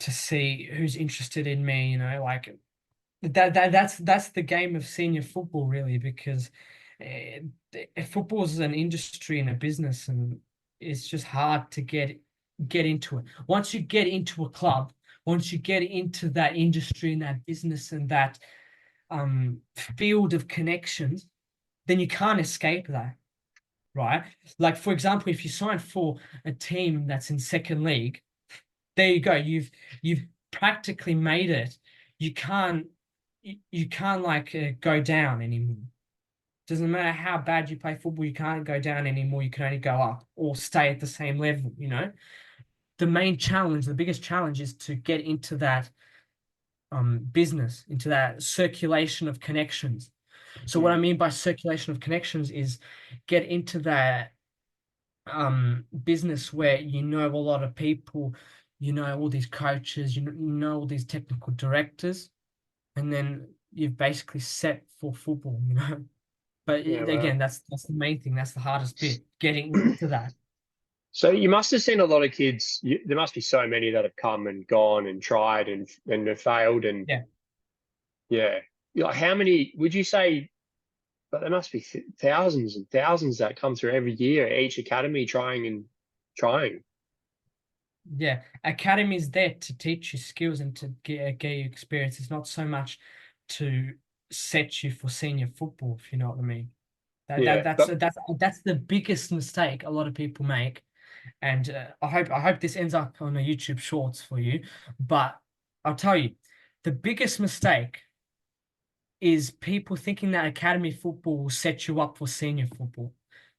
to see who's interested in me, you know, like that's the game of senior football really because football is an industry and a business and it's just hard to get into it. Once you get into a club, once you get into that industry and that business and that field of connections, then you can't escape that, right? Like for example, if you sign for a team that's in second league, there you go. You've practically made it. You can't you can't like go down anymore. Doesn't matter how bad you play football, you can't go down anymore. You can only go up or stay at the same level, you know? The main challenge, the biggest challenge is to get into that business, into that circulation of connections. So what I mm, mean by circulation of connections is get into that business where you know a lot of people, you know all these coaches, you know all these technical directors, and then you've basically set for football, you know. But Yeah, wow. again, that's the main thing. That's the hardest bit, getting into that. So you must have seen a lot of kids. There must be so many that have come and gone and tried and have failed. And Yeah. yeah, like how many would you say? But there must be thousands and thousands that come through every year at each academy trying and trying. Yeah, academy is there to teach you skills and to get you experience. It's not so much to set you for senior football, if you know what I mean. That, that Yeah, that's but that's the biggest mistake a lot of people make, and I hope this ends up on a YouTube Shorts for you. But I'll tell you, the biggest mistake is people thinking that academy football will set you up for senior football.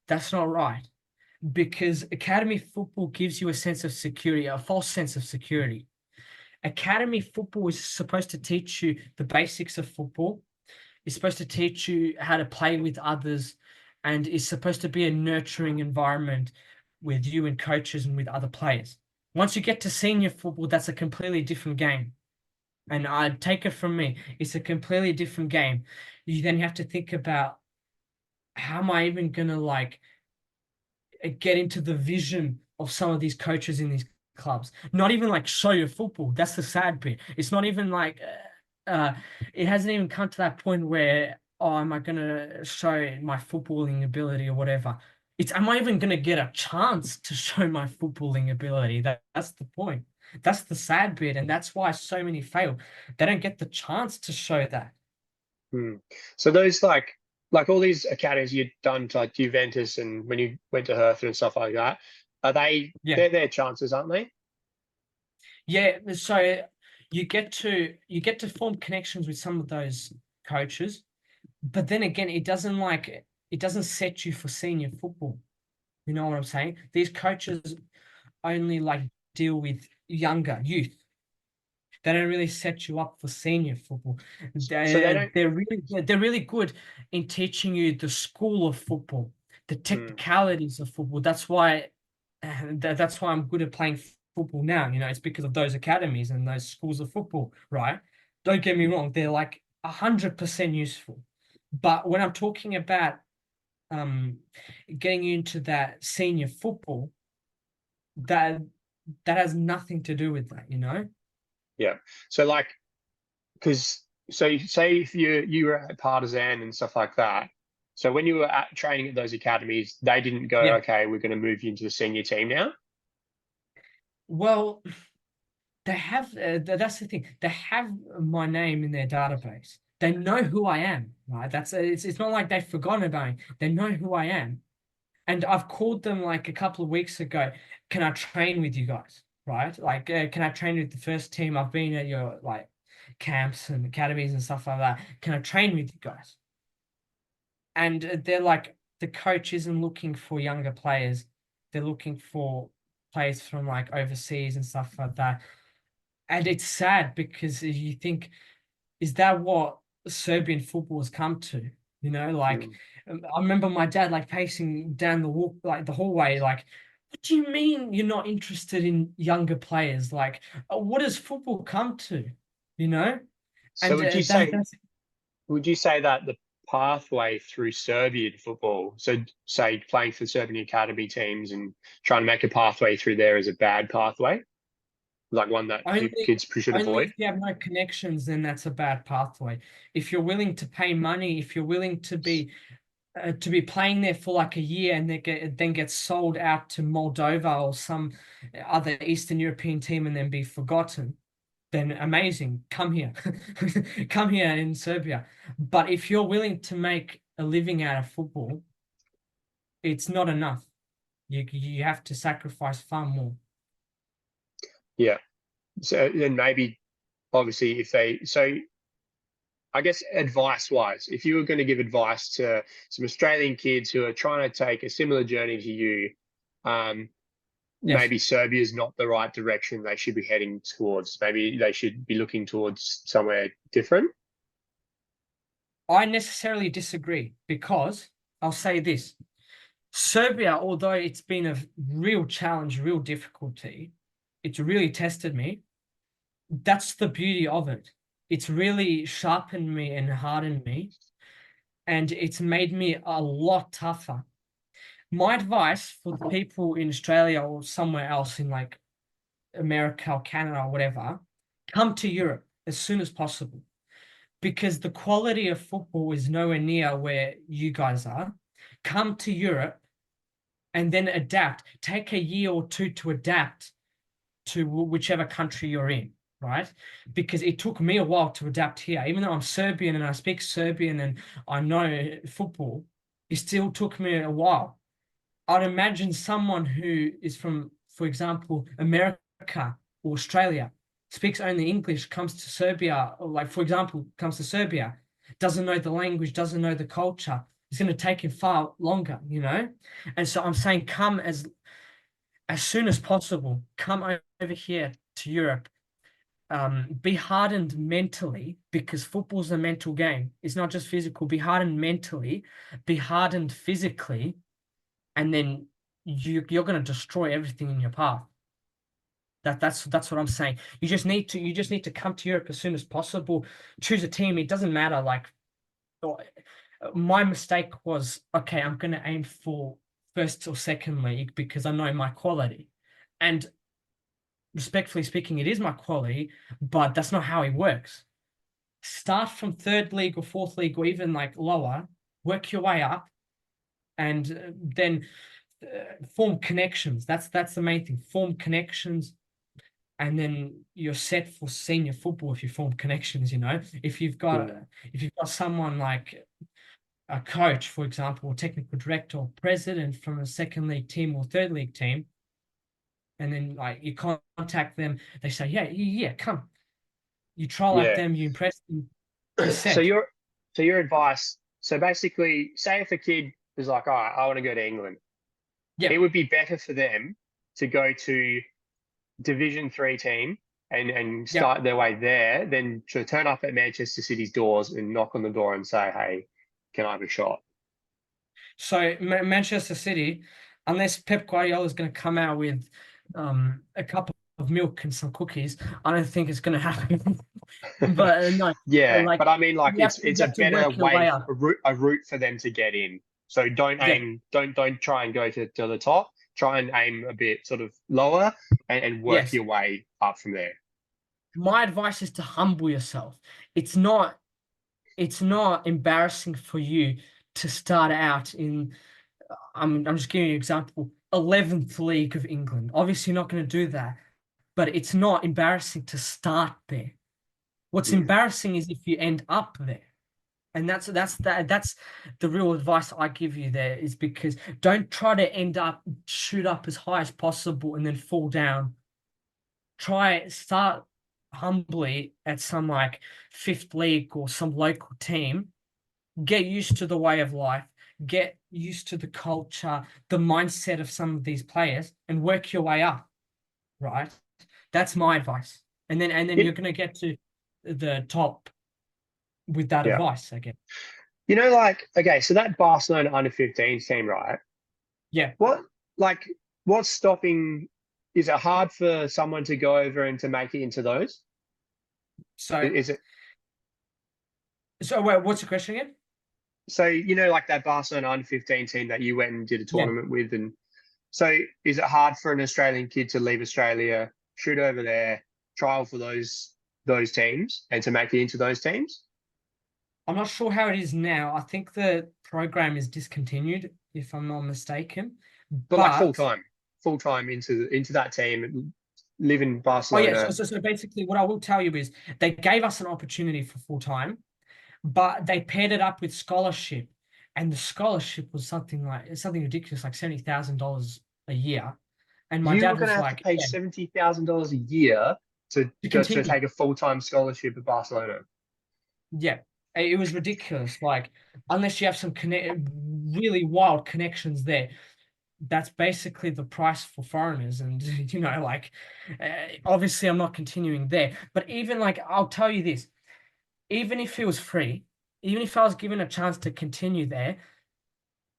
That's not right, because academy football gives you a sense of security, a false sense of security. Academy football is supposed to teach you the basics of football. It's supposed to teach you how to play with others, and is supposed to be a nurturing environment with you and coaches and with other players. Once you get to senior football, that's a completely different game. And I take it from me, it's a completely different game. You then have to think about, how am I even gonna like get into the vision of some of these coaches in these clubs? Not even like show your football. That's the sad bit. It's not even like it hasn't even come to that point where, oh, am I gonna show my footballing ability or whatever? It's, am I even gonna get a chance to show my footballing ability? That's the point. That's the sad bit, and that's why so many fail. They don't get the chance to show that. hmm. So those like all these academies you've done to like Juventus and when you went to Hertha and stuff like that, are Yeah. they're their chances, aren't they? Yeah, so you get to form connections with some of those coaches, but then again, it doesn't set you for senior football. You know what I'm saying? These coaches only like deal with younger youth. They don't really set you up for senior football. So they They're don't. they're really good in teaching you the school of football, the Hmm. technicalities of football. That's why I'm good at playing football now. You know, it's because of those academies and those schools of football, right? Don't get me wrong, they're like 100% useful. But when I'm talking about um getting into that senior football, that that has nothing to do with that, you know? Yeah. So like, because so say if you were at Partisan and stuff like that. So when you were training at those academies, they didn't go, Yeah. okay, we're going to move you into the senior team now. Well, they have that's the thing. They have my name in their database. They know who I am, right? It's not like they've forgotten about me. They know who I am. And I've called them like a couple of weeks ago. Can I train with you guys? Right? Like, can I train with the first team? I've been at your like camps and academies and stuff like that. Can I train with you guys? And they're like, the coach isn't looking for younger players. They're looking for players from like overseas and stuff like that. And it's sad because you think, is that what Serbian football has come to? You know, like, Mm. I remember my dad like pacing down the walk, like the hallway, like, what do you mean you're not interested in younger players? Like, what does football come to? You know, So and that's would you say that the pathway through Serbian football, so say playing for Serbian academy teams and trying to make a pathway through there is a bad pathway, like one that only kids should only avoid? if you have no connections, then that's a bad pathway. If you're willing to pay money, if you're willing to be playing there for like a year and then get sold out to Moldova or some other Eastern European team and then be forgotten, then amazing. Come here. Come here in Serbia. But if you're willing to make a living out of football, it's not enough. You have to sacrifice far more. Yeah. So then maybe obviously if they so I guess advice wise, if you were going to give advice to some Australian kids who are trying to take a similar journey to you, um, Yes. maybe Serbia is not the right direction they should be heading towards. Maybe they should be looking towards somewhere different. I necessarily disagree, because I'll say this. Serbia, although it's been a real challenge, real difficulty, it's really tested me. That's the beauty of it. It's really sharpened me and hardened me, and it's made me a lot tougher. My advice for the people in Australia or somewhere else in like America or Canada or whatever, come to Europe as soon as possible, because the quality of football is nowhere near where you guys are. Come to Europe and then adapt. Take a year or two to adapt to whichever country you're in, right? Because it took me a while to adapt here. Even though I'm Serbian and I speak Serbian and I know football, it still took me a while. I'd imagine someone who is from, for example, America or Australia, speaks only English, comes to Serbia, or like, for example, comes to Serbia, doesn't know the language, doesn't know the culture. It's going to take him far longer, you know? And so I'm saying come as soon as possible. Come over here to Europe. Be hardened mentally, because football's a mental game. It's not just physical. Be hardened mentally, be hardened physically, and then you're going to destroy everything in your path. That's what I'm saying. You just need to come to Europe as soon as possible. Choose a team. It doesn't matter. Like, my mistake was, okay, I'm going to aim for first or second league because I know my quality. And respectfully speaking, it is my quality, but that's not how it works. Start from third league or fourth league or even like lower, work your way up, and then form connections. That's the main thing. Form connections, and then you're set for senior football if you form connections. You know, if you've got someone like a coach, for example, or technical director or president from a second league team or third league team, and then like you contact them, they say, yeah, come. You trial out them, you impress them. So your advice. So basically, say if a kid is like, all right, I want to go to England. Yeah. It would be better for them to go to Division 3 team and start their way there than to turn up at Manchester City's doors and knock on the door and say, hey, can I have a shot? So Manchester City, unless Pep Guardiola is going to come out with a cup of milk and some cookies, I don't think it's going to happen. But no, yeah, like, but I mean, like, it's a better way, a route for them to get in. So don't try and go to the top. Try and aim a bit sort of lower and work your way up from there. My advice is to humble yourself. It's not embarrassing for you to start out in, I'm just giving you an example, 11th League of England. Obviously, you're not going to do that, but it's not embarrassing to start there. What's embarrassing is if you end up there. And that's the real advice I give you there, is because don't try to shoot up as high as possible and then fall down. Start humbly at some like fifth league or some local team. Get used to the way of life, get used to the culture, the mindset of some of these players, and work your way up. Right? That's my advice. And then you're gonna get to the top with that advice again. You know, like, okay, so that Barcelona under-15s team, right? Yeah. What's stopping? Is it hard for someone to go over and to make it into those? So is it? So wait, what's the question again? So, you know, like that Barcelona under-15 team that you went and did a tournament with, and so is it hard for an Australian kid to leave Australia, shoot over there, trial for those teams, and to make it into those teams? I'm not sure how it is now. I think the program is discontinued, if I'm not mistaken. But like full time into that team, live in Barcelona. Oh yeah. So basically, what I will tell you is they gave us an opportunity for full time, but they paired it up with scholarship, and the scholarship was something ridiculous, like $70,000 a year. And my dad was going to have to pay $70,000 a year to take a full-time scholarship at Barcelona. Yeah, it was ridiculous. Like, unless you have some really wild connections there, that's basically the price for foreigners. And you know, like, obviously, I'm not continuing there. But even like, I'll tell you this: even if it was free, even if I was given a chance to continue there,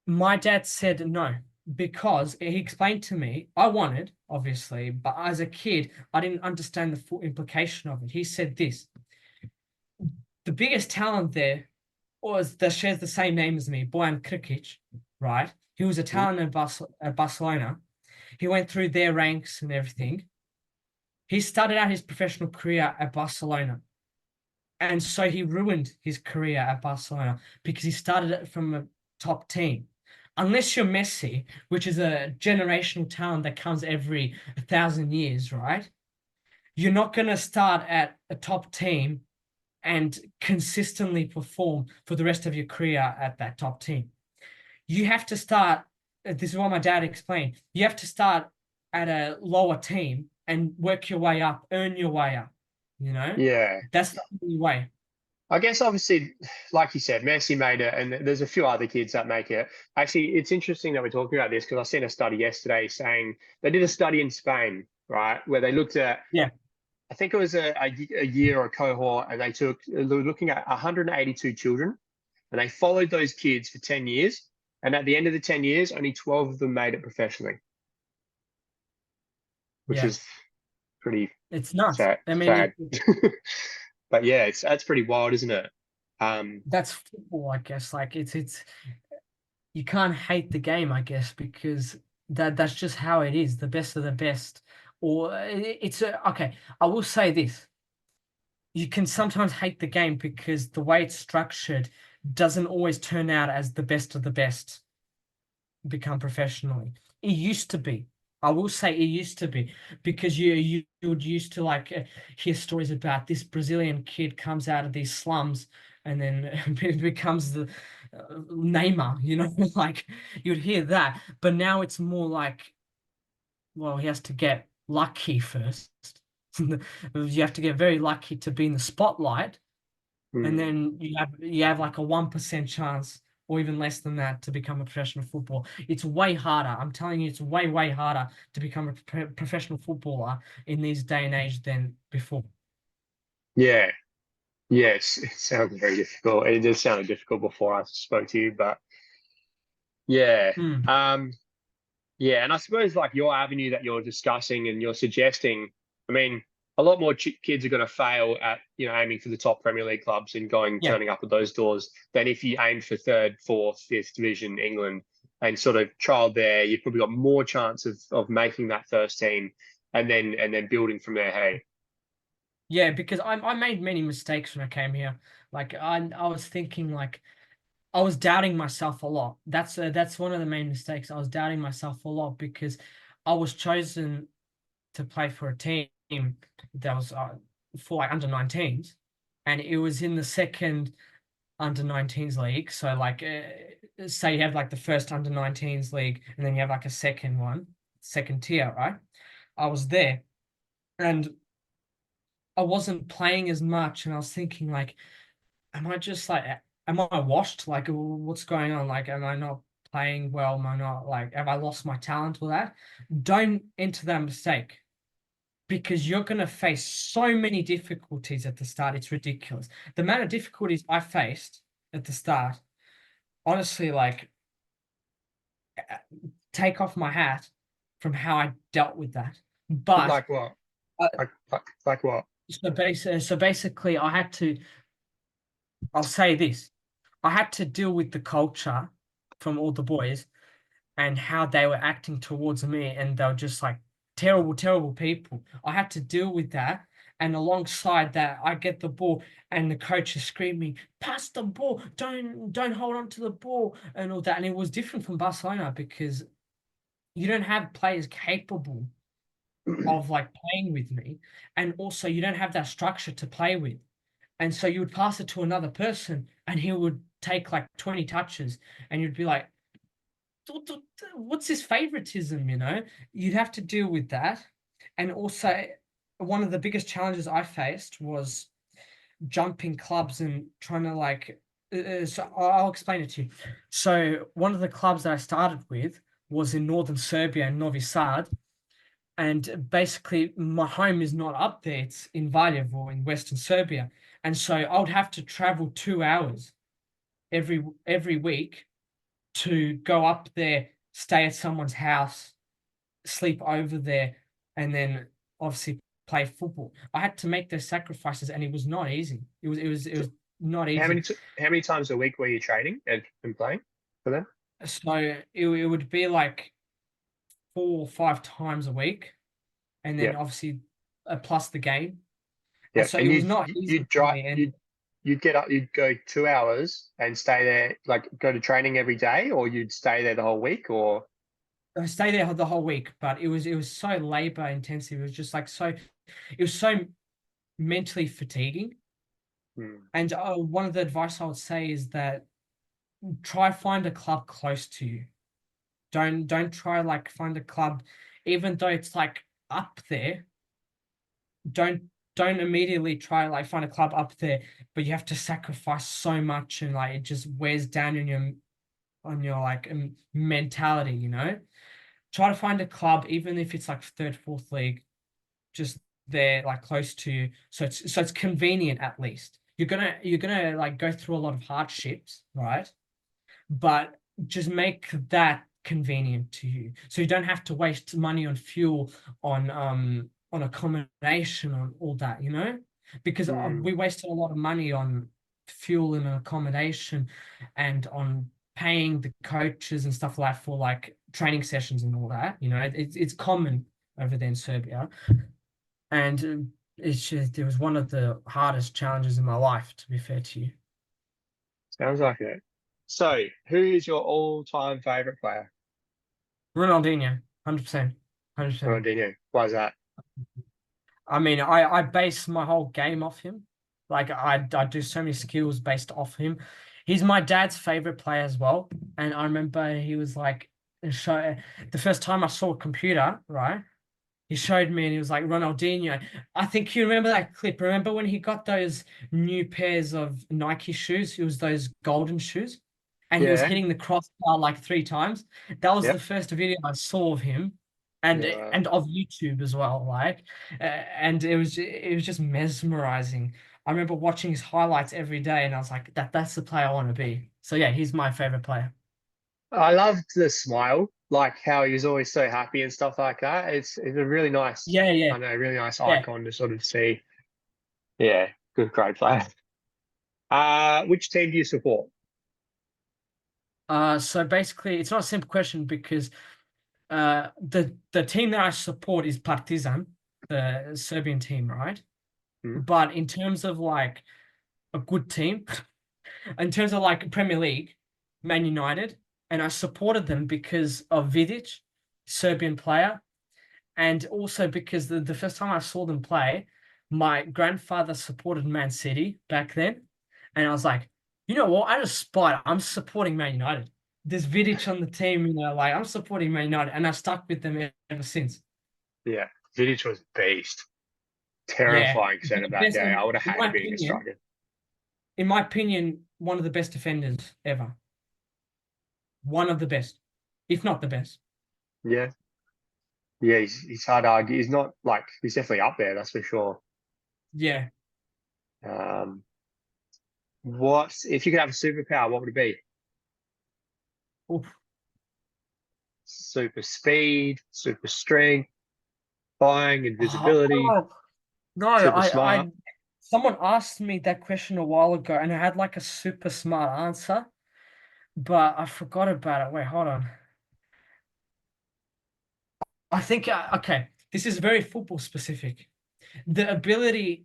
my dad said no. because he explained to me, I wanted, obviously, but as a kid, I didn't understand the full implication of it. He said this: the biggest talent there was that shares the same name as me, Bojan Krkic, right? He was a talent at Barcelona. He went through their ranks and everything. He started out his professional career at Barcelona. And so he ruined his career at Barcelona because he started it from a top team. Unless you're Messi, which is a generational talent that comes every 1,000 years, right? You're not going to start at a top team and consistently perform for the rest of your career at that top team. You have to start, this is what my dad explained, you have to start at a lower team and work your way up, earn your way up, you know? Yeah. That's the only way. I guess obviously, like you said, Messi made it, and there's a few other kids that make it. Actually, it's interesting that we're talking about this because I seen a study yesterday saying they did a study in Spain, right, where they looked at, Yeah. I think it was a year or a cohort, and they were looking at 182 children, and they followed those kids for 10 years. And at the end of the 10 years, only 12 of them made it professionally, which is pretty It's nuts. sad. I mean, But yeah, that's pretty wild, isn't it? that's football, I guess. Like it's you can't hate the game, I guess, because that's just how it is. The best of the best. Or okay. I will say this: you can sometimes hate the game because the way it's structured doesn't always turn out as the best of the best become professionally. It used to be. I will say it used to be because you would used to hear stories about this Brazilian kid comes out of these slums and then becomes the Neymar, you know, like you'd hear that. But now it's more like, well, he has to get lucky first. You have to get very lucky to be in the spotlight, and then you have like a 1% chance or even less than that to become a professional footballer. It's way harder. I'm telling you, it's way harder to become a professional footballer in this day and age than before. Yeah. It sounds very difficult. It just sounded difficult before I spoke to you, but yeah. Yeah, and I suppose like your avenue that you're discussing and you're suggesting, I mean, a lot more kids are going to fail at, aiming for the top Premier League clubs and turning up at those doors than if you aimed for third, fourth, fifth division England and sort of trialed there. You've probably got more chance of making that first team and then building from there. Hey. Yeah, because I made many mistakes when I came here. Like I was thinking like I was doubting myself a lot. That's one of the main mistakes. I was doubting myself a lot because I was chosen to play for a team that was for like under 19s, and it was in the second under 19s league. So like say you have like the first under 19s league and then you have like a second tier, right? I was there and I wasn't playing as much, and I was thinking like, am I washed? Like, what's going on? Like, am I not playing well? Am I not like, have I lost my talent or that? Don't enter that mistake because you're going to face so many difficulties at the start. It's ridiculous. The amount of difficulties I faced at the start, honestly, like, take off my hat from how I dealt with that. But Like what? Like what? so basically, I'll say this. I had to deal with the culture from all the boys and how they were acting towards me, and they were just like terrible people. I had to deal with that. And alongside that, I get the ball and the coach is screaming, pass the ball, don't hold on to the ball and all that. And it was different from Barcelona because you don't have players capable of like playing with me. And also you don't have that structure to play with. And so you would pass it to another person and he would take like 20 touches and you'd be like, what's this favoritism, you know? You'd have to deal with that. And also, one of the biggest challenges I faced was jumping clubs and trying to so I'll explain it to you. So one of the clubs that I started with was in northern Serbia in Novi Sad. And basically, my home is not up there. It's in Valjevo in Western Serbia. And so I would have to travel 2 hours every week to go up there stay at someone's house, sleep over there, and then obviously play football. I had to make those sacrifices, and it was not easy. It was not How easy. many times a week were you training and playing for them? So it would be like 4 or 5 times a week, and then Yeah, obviously plus the game. And yeah. so And it was not easy you'd for drive me. And you'd get up, you'd go 2 hours and stay there, like go to training every day, or you'd stay there the whole week, or I stayed there the whole week, but it was so labor intensive. It was just like it was so mentally fatiguing. Hmm. And one of the advice I would say is that try find a club close to you. Don't try like find a club, even though it's like up there. Don't don't immediately try like find a club up there, but you have to sacrifice so much, and like it just wears down on your like mentality. Try to find a club, even if it's like third, fourth league, just there like close to you, so it's convenient at least. You're gonna like go through a lot of hardships, right? But just make that convenient to you, so you don't have to waste money on fuel, on accommodation, on all that, because Hmm. we wasted a lot of money on fuel and accommodation, and on paying the coaches and stuff like for like training sessions and all that. It's common over there in Serbia, and it's just it was one of the hardest challenges in my life, to be fair to you. Sounds like it. So, who is your all-time favorite player? Ronaldinho, 100%, 100%. Ronaldinho. Why is that? I mean, I base my whole game off him. Like I do so many skills based off him. He's my dad's favorite player as well. And I remember he was like, show the first time I saw a computer, right? He showed me and he was like, Ronaldinho. I think you remember that clip. Remember when he got those new pairs of Nike shoes? It was those golden shoes. And he was Yeah. hitting the crossbar like 3 times. That was the Yep. first video I saw of him, and Yeah. and of YouTube as well. Like, and it was just mesmerizing. I remember watching his highlights every day, and I was like, that's the player I want to be. So yeah, he's my favorite player. I loved the smile, like how he was always so happy and stuff like that. It's a really nice, Yeah, yeah, I know, really nice yeah. icon to sort of see. Yeah, good, great player. Which team do you support? So basically, it's not a simple question because the team that I support is Partizan, the Serbian team, right? Hmm? But in terms of like a good team, in terms of like Premier League, Man United, and I supported them because of Vidic, Serbian player, and also because the first time I saw them play, my grandfather supported Man City back then, and I was like, you know what? I just spot I'm supporting Man United. There's Vidic on the team, like I'm supporting Man United, and I stuck with them ever since. Yeah, Vidic was a beast. Yeah, Terrifying the centre back. best Yeah, I would have in my hated being a opinion. striker. In my opinion, one of the best defenders ever. One of the best, if not the best. Yeah, yeah, he's hard to argue. He's not like he's definitely up there, that's for sure. Yeah. Um, what if you could have a superpower? What would it be? Oof. Super speed, super strength, flying, invisibility, Oh, no, super smart. someone asked me that question a while ago, and I had like a super smart answer, but I forgot about it. Wait, hold on. I think, okay, this is very football specific. The ability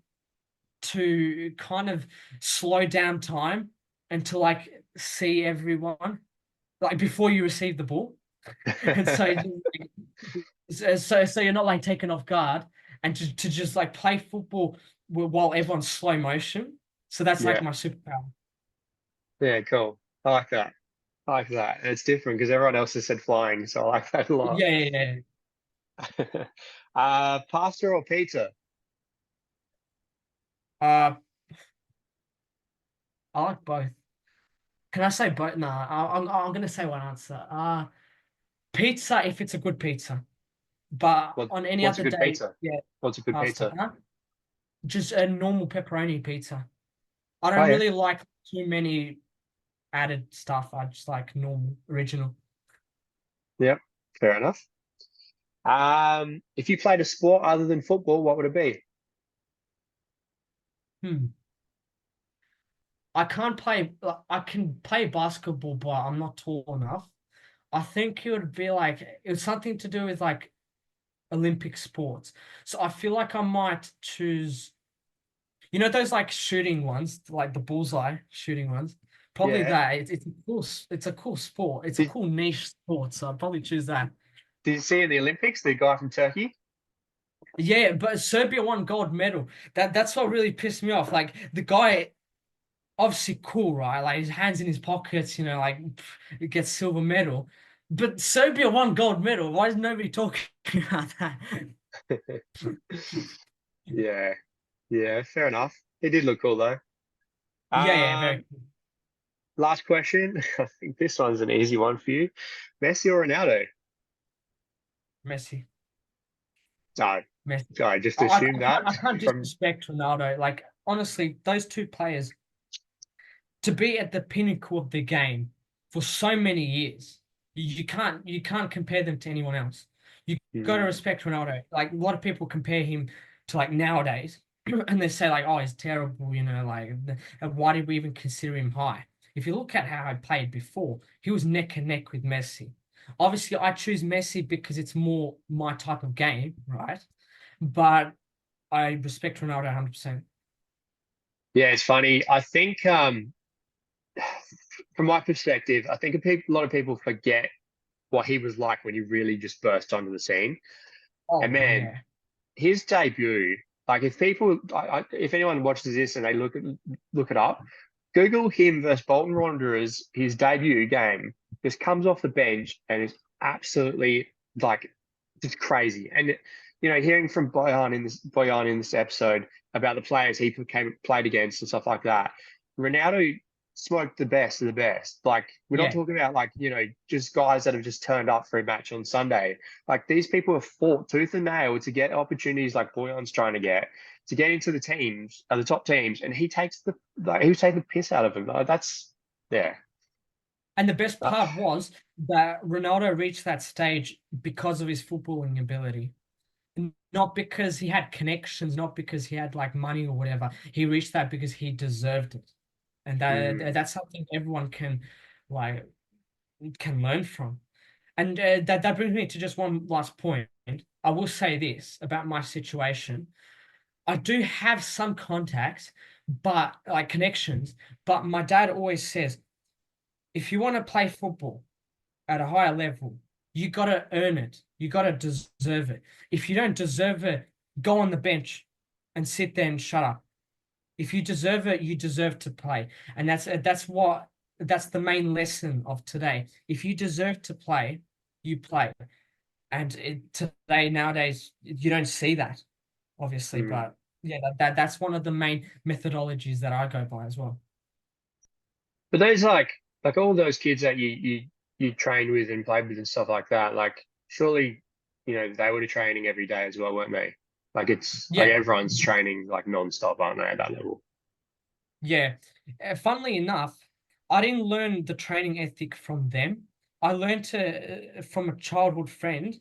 to kind of slow down time and to like see everyone like before you receive the ball. And so, so you're not like taken off guard, and to just like play football while everyone's slow motion. So that's like Yeah, my superpower. yeah, cool. I like that. I like that. It's different because everyone else has said flying, so I like that a lot. Yeah, yeah, yeah. Pasta or pizza? Uh, I like both. Can I say both? Nah, I'm gonna say one answer. Pizza if it's a good pizza, but What on any what's a other good day, pizza? yeah, What's a good pasta. pizza? Huh? Just a normal pepperoni pizza. I Oh don't yeah. really like too many added stuff. I just like normal, original. Yep, fair enough. If you played a sport other than football, what would it be? Hmm. I can't play. I can play basketball, but I'm not tall enough. I think it would be like it was something to do with like Olympic sports. So I feel like I might choose, you know, those like shooting ones, like the bullseye shooting ones. Probably Yeah. that. It's a cool sport. It's a Did, cool niche sport. So I'd probably choose that. did you see in the Olympics the guy from Turkey? Yeah, but Serbia won gold medal. That's what really pissed me off. Like the guy, obviously cool, right? Like his hands in his pockets, you know, like he gets silver medal. But Serbia won gold medal. Why is nobody talking about that? Yeah, yeah, fair enough. It did look cool though. Yeah, very Um, Last question. I think this one's an easy one for you. Messi or Ronaldo? Messi. No, Messi. sorry, just I assume can't that I can't from. disrespect Ronaldo. Like honestly, those two players to be at the pinnacle of the game for so many years, you can't compare them to anyone else. You got to Hmm. respect Ronaldo. Like a lot of people compare him to like nowadays, and they say like, oh, he's terrible. You know, like why did we even consider him high? If you look at how I played before, he was neck and neck with Messi. Obviously, I choose Messi because it's more my type of game, right? But I respect Ronaldo 100%. Yeah, it's funny. I think from my perspective, I think a lot of people forget what he was like when he really just burst onto the scene. And Oh man, yeah, his debut, like if people, if anyone watches this and they look it up, Google him versus Bolton Wanderers, his debut game, just comes off the bench and is absolutely like just crazy. And hearing from Bojan in this episode about the players he played against and stuff like that, Ronaldo smoked the best of the best. Like we're not yeah. talking about like just guys that have just turned up for a match on Sunday. Like these people have fought tooth and nail to get opportunities like Boyan's trying to get into the teams, the top teams, and he was taking the piss out of him. That's yeah. And the best Uh, part was that Ronaldo reached that stage because of his footballing ability. Not because he had connections, not because he had like money or whatever. He reached that because he deserved it. And mm, that's something everyone like can learn from. And that brings me to just one last point. I will say this about my situation. I do have some contacts, but like connections, but my dad always says, if you want to play football at a higher level, you got to earn it. You got to deserve it. If you don't deserve it, go on the bench and sit there and shut up. If you deserve it, you deserve to play. And that's the main lesson of today. If you deserve to play, you play. And today nowadays you don't see that, obviously, mm. but yeah, that's one of the main methodologies that I go by as well. But those like all those kids that you trained with and played with and stuff like that, like surely they were training every day as well, weren't they? Like it's like Yeah, everyone's training like non-stop, aren't they, at that level? yeah. Funnily enough, I didn't learn the training ethic from them. I learned to from a childhood friend.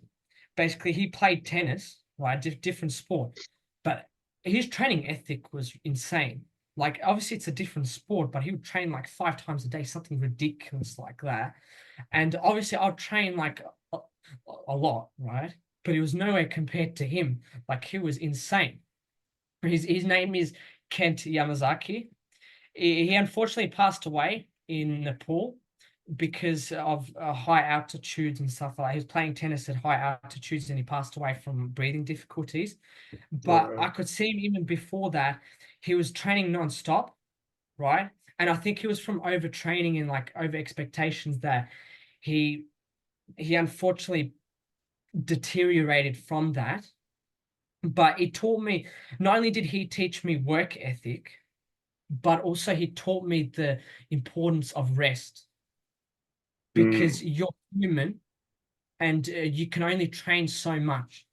Basically, he played tennis, right? Different sport, but his training ethic was insane. Like, obviously, it's a different sport, but he would train like 5 times a day, something ridiculous like that. And obviously, I'll train like a lot, right? But it was nowhere compared to him. Like, he was insane. His name is Kent Yamazaki. He unfortunately passed away in Nepal because of high altitudes and stuff like that. He was playing tennis at high altitudes and he passed away from breathing difficulties. All But I right. could see him even before that. He was training non-stop, right? And I think he was from overtraining and like over expectations that he he unfortunately deteriorated from that. But it taught me, not only did he teach me work ethic, but also he taught me the importance of rest Mm, because you're human and you can only train so much.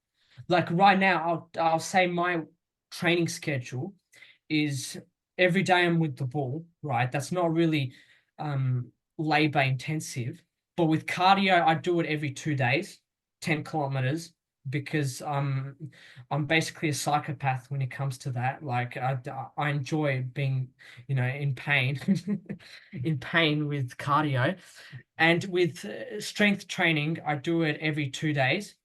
Like right now, I'll say my training schedule is every day I'm with the ball, right? That's not really labor intensive. But with cardio, I do it every 2 days, 10 kilometers, because I'm basically a psychopath when it comes to that. Like I enjoy being, in pain, in pain with cardio, and with strength training, I do it every 2 days.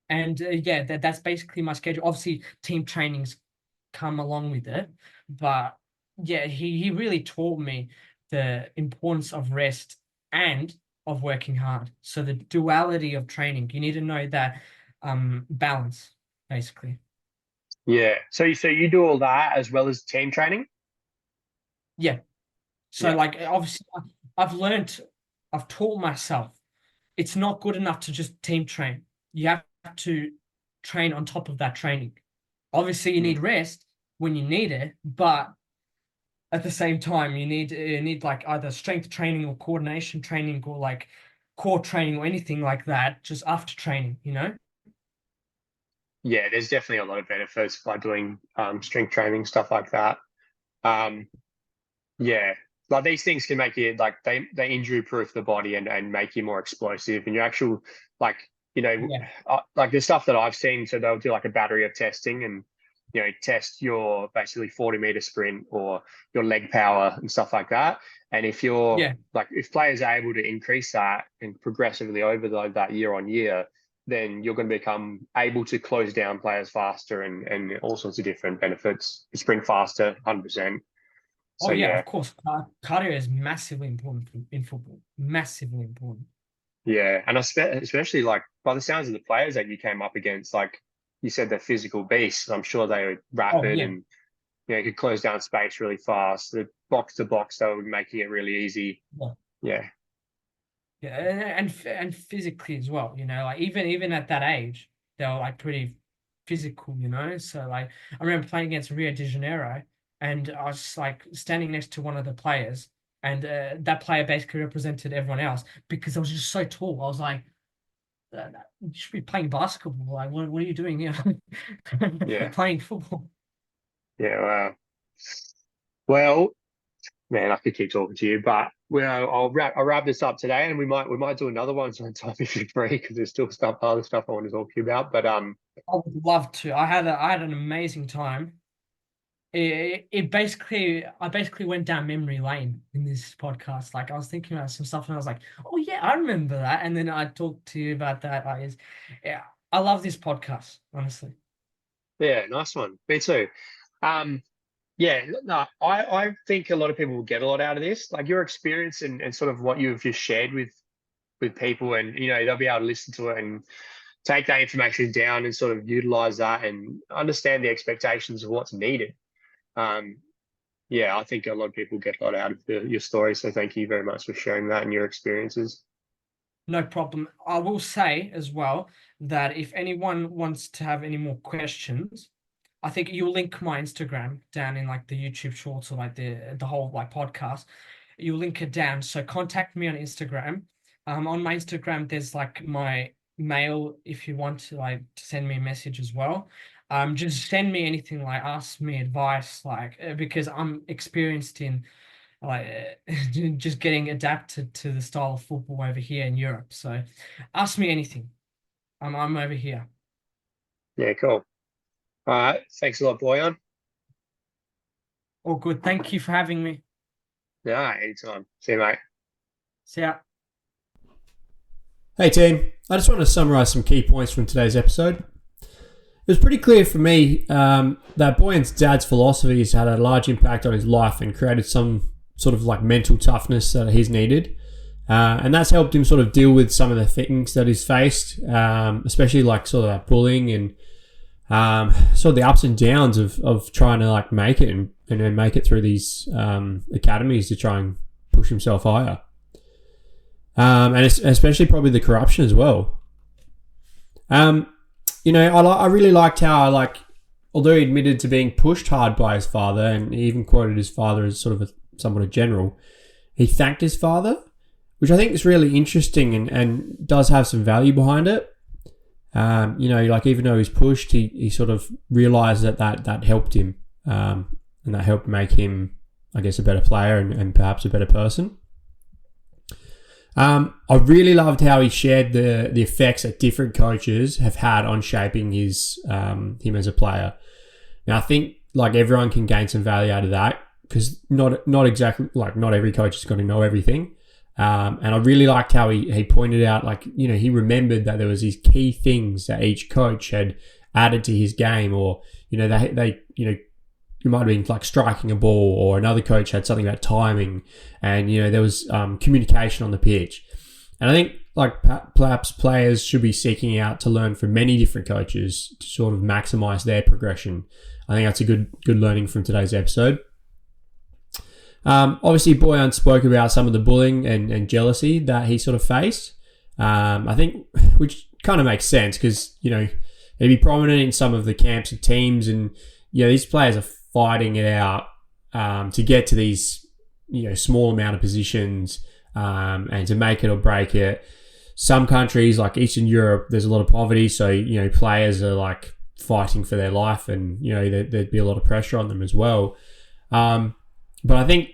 And yeah, that's basically my schedule. Obviously, team trainings come along with it, but yeah, he really taught me the importance of rest and of working hard. So the duality of training, you need to know that balance, basically. Yeah. So you do all that as well as team training? Yeah. So Yeah. like obviously I've taught myself it's not good enough to just team train. You have to train on top of that training. Obviously, you need rest when you need it, but at the same time, you need like either strength training or coordination training or like core training or anything like that just after training, Yeah, there's definitely a lot of benefits by doing strength training, stuff like that. Um, yeah, like these things can make you like they injury proof the body and make you more explosive. And your actual like Yeah. like the stuff that I've seen. So they'll do like a battery of testing and test your basically 40-meter sprint or your leg power and stuff like that. And if you're Yeah. like if players are able to increase that and progressively overload that year on year, then you're going to become able to close down players faster and all sorts of different benefits. You sprint faster, 100%. Oh So yeah, yeah, of course. Cardio is massively important in football. Massively important. yeah, and especially like by the sounds of the players that you came up against, like you said, they're physical beasts. I'm sure they were Oh rapid yeah. and could close down space really fast. The box to box, they were making it really easy. Yeah. Yeah, Yeah, and physically as well, like even at that age, they were like pretty physical, So like I remember playing against Rio de Janeiro, and I was like standing next to one of the players, and that player basically represented everyone else because I was just so tall. I was like, you should be playing basketball. Like, what are you doing here? yeah, Playing football. yeah. Wow. Well, man, I could keep talking to you, but I'll wrap this up today, and we might do another one sometime if you're free because there's still other stuff I want to talk to you about. But I would love to. I had an amazing time. I basically went down memory lane in this podcast. Like I was thinking about some stuff and I was like, oh yeah, I remember that. And then I talked to you about that. Yeah, I love this podcast, honestly. yeah, nice one. Me too. Yeah, no, I think a lot of people will get a lot out of this. Like your experience and sort of what you've just shared with people, and they'll be able to listen to it and take that information down and sort of utilize that and understand the expectations of what's needed. Um, yeah, I think a lot of people get a lot out of your story. So thank you very much for sharing that and your experiences. No problem. I will say as well that if anyone wants to have any more questions, I think you'll link my Instagram down in like the YouTube shorts or like the whole like podcast. You'll link it down. So contact me on Instagram. On my Instagram, there's like my mail if you want to like to send me a message as well. Just send me anything, like ask me advice, like because I'm experienced in like just getting adapted to the style of football over here in Europe. So ask me anything. I'm over here. Yeah, cool. All right. Thanks a lot, Boyan. All good. Thank you for having me. Yeah, anytime. See you, mate. See ya. Hey team, I just want to summarise some key points from today's episode. It was pretty clear for me that Boyan's dad's philosophies had a large impact on his life and created some sort of like mental toughness that he's needed. And that's helped him sort of deal with some of the things that he's faced, especially like sort of that bullying and sort of the ups and downs of trying to like make it and then make it through these academies to try and push himself higher. And especially probably the corruption as well. I really liked how, like, although he admitted to being pushed hard by his father, and he even quoted his father as sort of somewhat a general, he thanked his father, which I think is really interesting and does have some value behind it. Like even though he's pushed, he sort of realised that helped him, and that helped make him, I guess, a better player and perhaps a better person. I really loved how he shared the effects that different coaches have had on shaping him as a player. Now, I think like everyone can gain some value out of that because not exactly like not every coach is going to know everything. And I really liked how he pointed out, like, you know, he remembered that there was these key things that each coach had added to his game, or, you know, they you know, it might have been like striking a ball, or another coach had something about timing, and, you know, there was communication on the pitch. And I think like perhaps players should be seeking out to learn from many different coaches to sort of maximize their progression. I think that's a good learning from today's episode. Obviously, Bojan spoke about some of the bullying and jealousy that he sort of faced. I think, which kind of makes sense because, you know, he'd be prominent in some of the camps and teams, and, you know, these players are fighting it out to get to these, you know, small amount of positions and to make it or break it. Some countries like Eastern Europe, there's a lot of poverty, so, you know, players are like fighting for their life, and, you know, there'd be a lot of pressure on them as well. But I think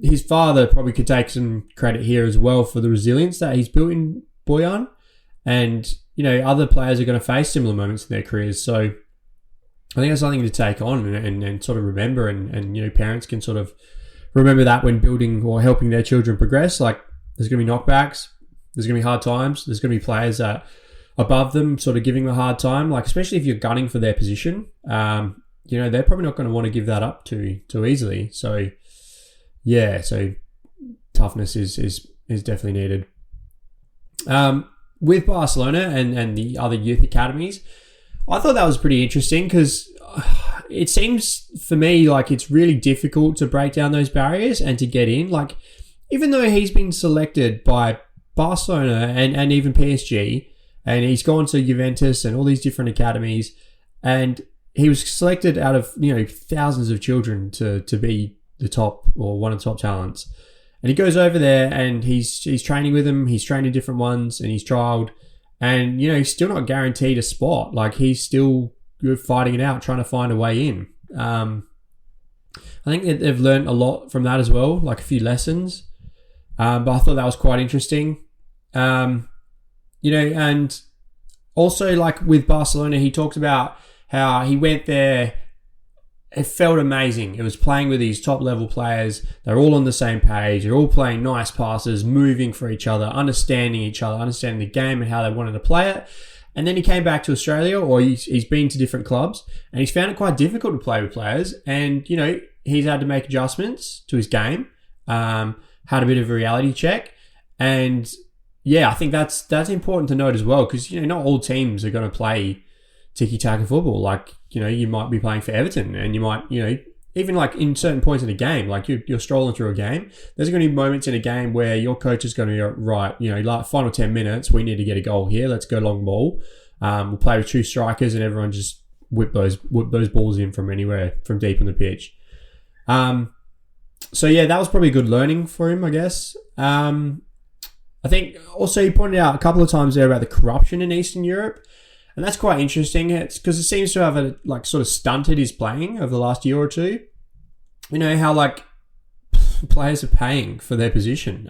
his father probably could take some credit here as well for the resilience that he's built in Bojan. And, you know, other players are going to face similar moments in their careers. So I think that's something to take on and sort of remember. And, you know, parents can sort of remember that when building or helping their children progress. Like, there's going to be knockbacks. There's going to be hard times. There's going to be players that above them sort of giving them a hard time. Like, especially if you're gunning for their position, you know, they're probably not going to want to give that up too easily. So, yeah, so toughness is definitely needed. With Barcelona and the other youth academies, I thought that was pretty interesting because it seems for me like it's really difficult to break down those barriers and to get in. Like, even though he's been selected by Barcelona and even PSG, and he's gone to Juventus and all these different academies, and he was selected out of, you know, thousands of children to be the top or one of the top talents. And he goes over there and he's training with them. He's training different ones and he's trialed. And, you know, he's still not guaranteed a spot. Like, he's still fighting it out, trying to find a way in. I think that they've learned a lot from that as well, like a few lessons. But I thought that was quite interesting. You know, and also like with Barcelona, he talked about how he went there. It felt amazing. It was playing with these top level players. They're all on the same page. They're all playing nice passes, moving for each other, understanding each other, understanding the game and how they wanted to play it. And then he came back to Australia, or he's been to different clubs, and he's found it quite difficult to play with players. And, you know, he's had to make adjustments to his game, had a bit of a reality check. And yeah, I think that's important to note as well, because, you know, not all teams are going to play tiki-taka football. Like, you know, you might be playing for Everton, and you might, you know, even like in certain points in a game, like you're strolling through a game, there's going to be moments in a game where your coach is going to be, right, you know, like final 10 minutes, we need to get a goal here. Let's go long ball. We'll play with two strikers and everyone just whip those balls in from anywhere, from deep on the pitch. So yeah, that was probably good learning for him, I guess. I think also he pointed out a couple of times there about the corruption in Eastern Europe. And that's quite interesting. It's because it seems to have like sort of stunted his playing over the last year or two. You know, how like players are paying for their position,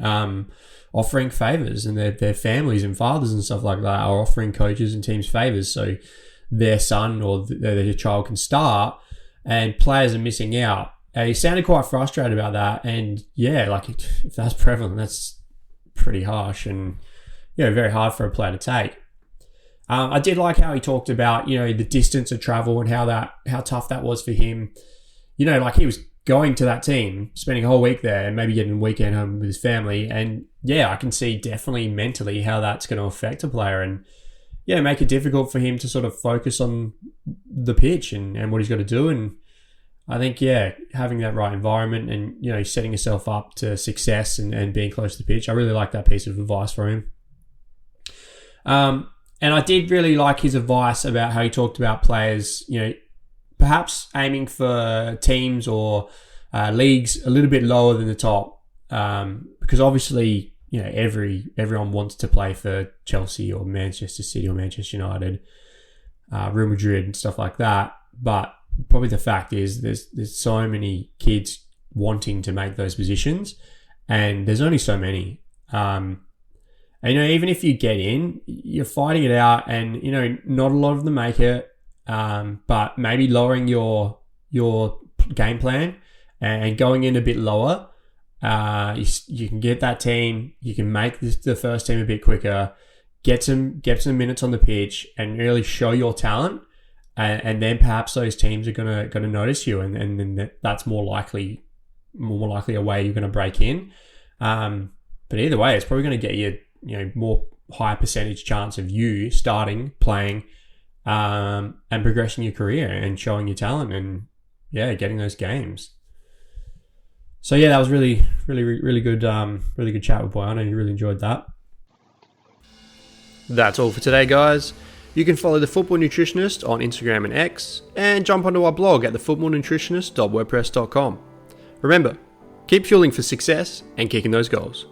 offering favours, and their families and fathers and stuff like that are offering coaches and teams favours so their son or their child can start, and players are missing out. He sounded quite frustrated about that. And yeah, like if that's prevalent, that's pretty harsh and, you know, very hard for a player to take. I did like how he talked about, you know, the distance of travel and how tough that was for him. You know, like he was going to that team, spending a whole week there and maybe getting a weekend home with his family. And yeah, I can see definitely mentally how that's going to affect a player and, yeah, make it difficult for him to sort of focus on the pitch and what he's got to do. And I think, yeah, having that right environment and, you know, setting yourself up to success and being close to the pitch, I really like that piece of advice for him. And I did really like his advice about how he talked about players, you know, perhaps aiming for teams or leagues a little bit lower than the top, because obviously, you know, everyone wants to play for Chelsea or Manchester City or Manchester United, Real Madrid and stuff like that. But probably the fact is there's so many kids wanting to make those positions, and there's only so many. And, even if you get in, you're fighting it out, and, not a lot of them make it. But maybe lowering your game plan and going in a bit lower, you can get that team. You can make the first team a bit quicker, get some minutes on the pitch, and really show your talent. And then perhaps those teams are gonna notice you, and then that's more likely a way you're gonna break in. But either way, it's probably gonna get you more high percentage chance of you starting, playing, and progressing your career and showing your talent, and getting those games. So that was really good, really good chat with Bojan. I really enjoyed that. That's all for today, guys. You can follow The Football Nutritionist on Instagram and X, and jump onto our blog at thefootballnutritionist.wordpress.com. Remember, keep fueling for success and kicking those goals.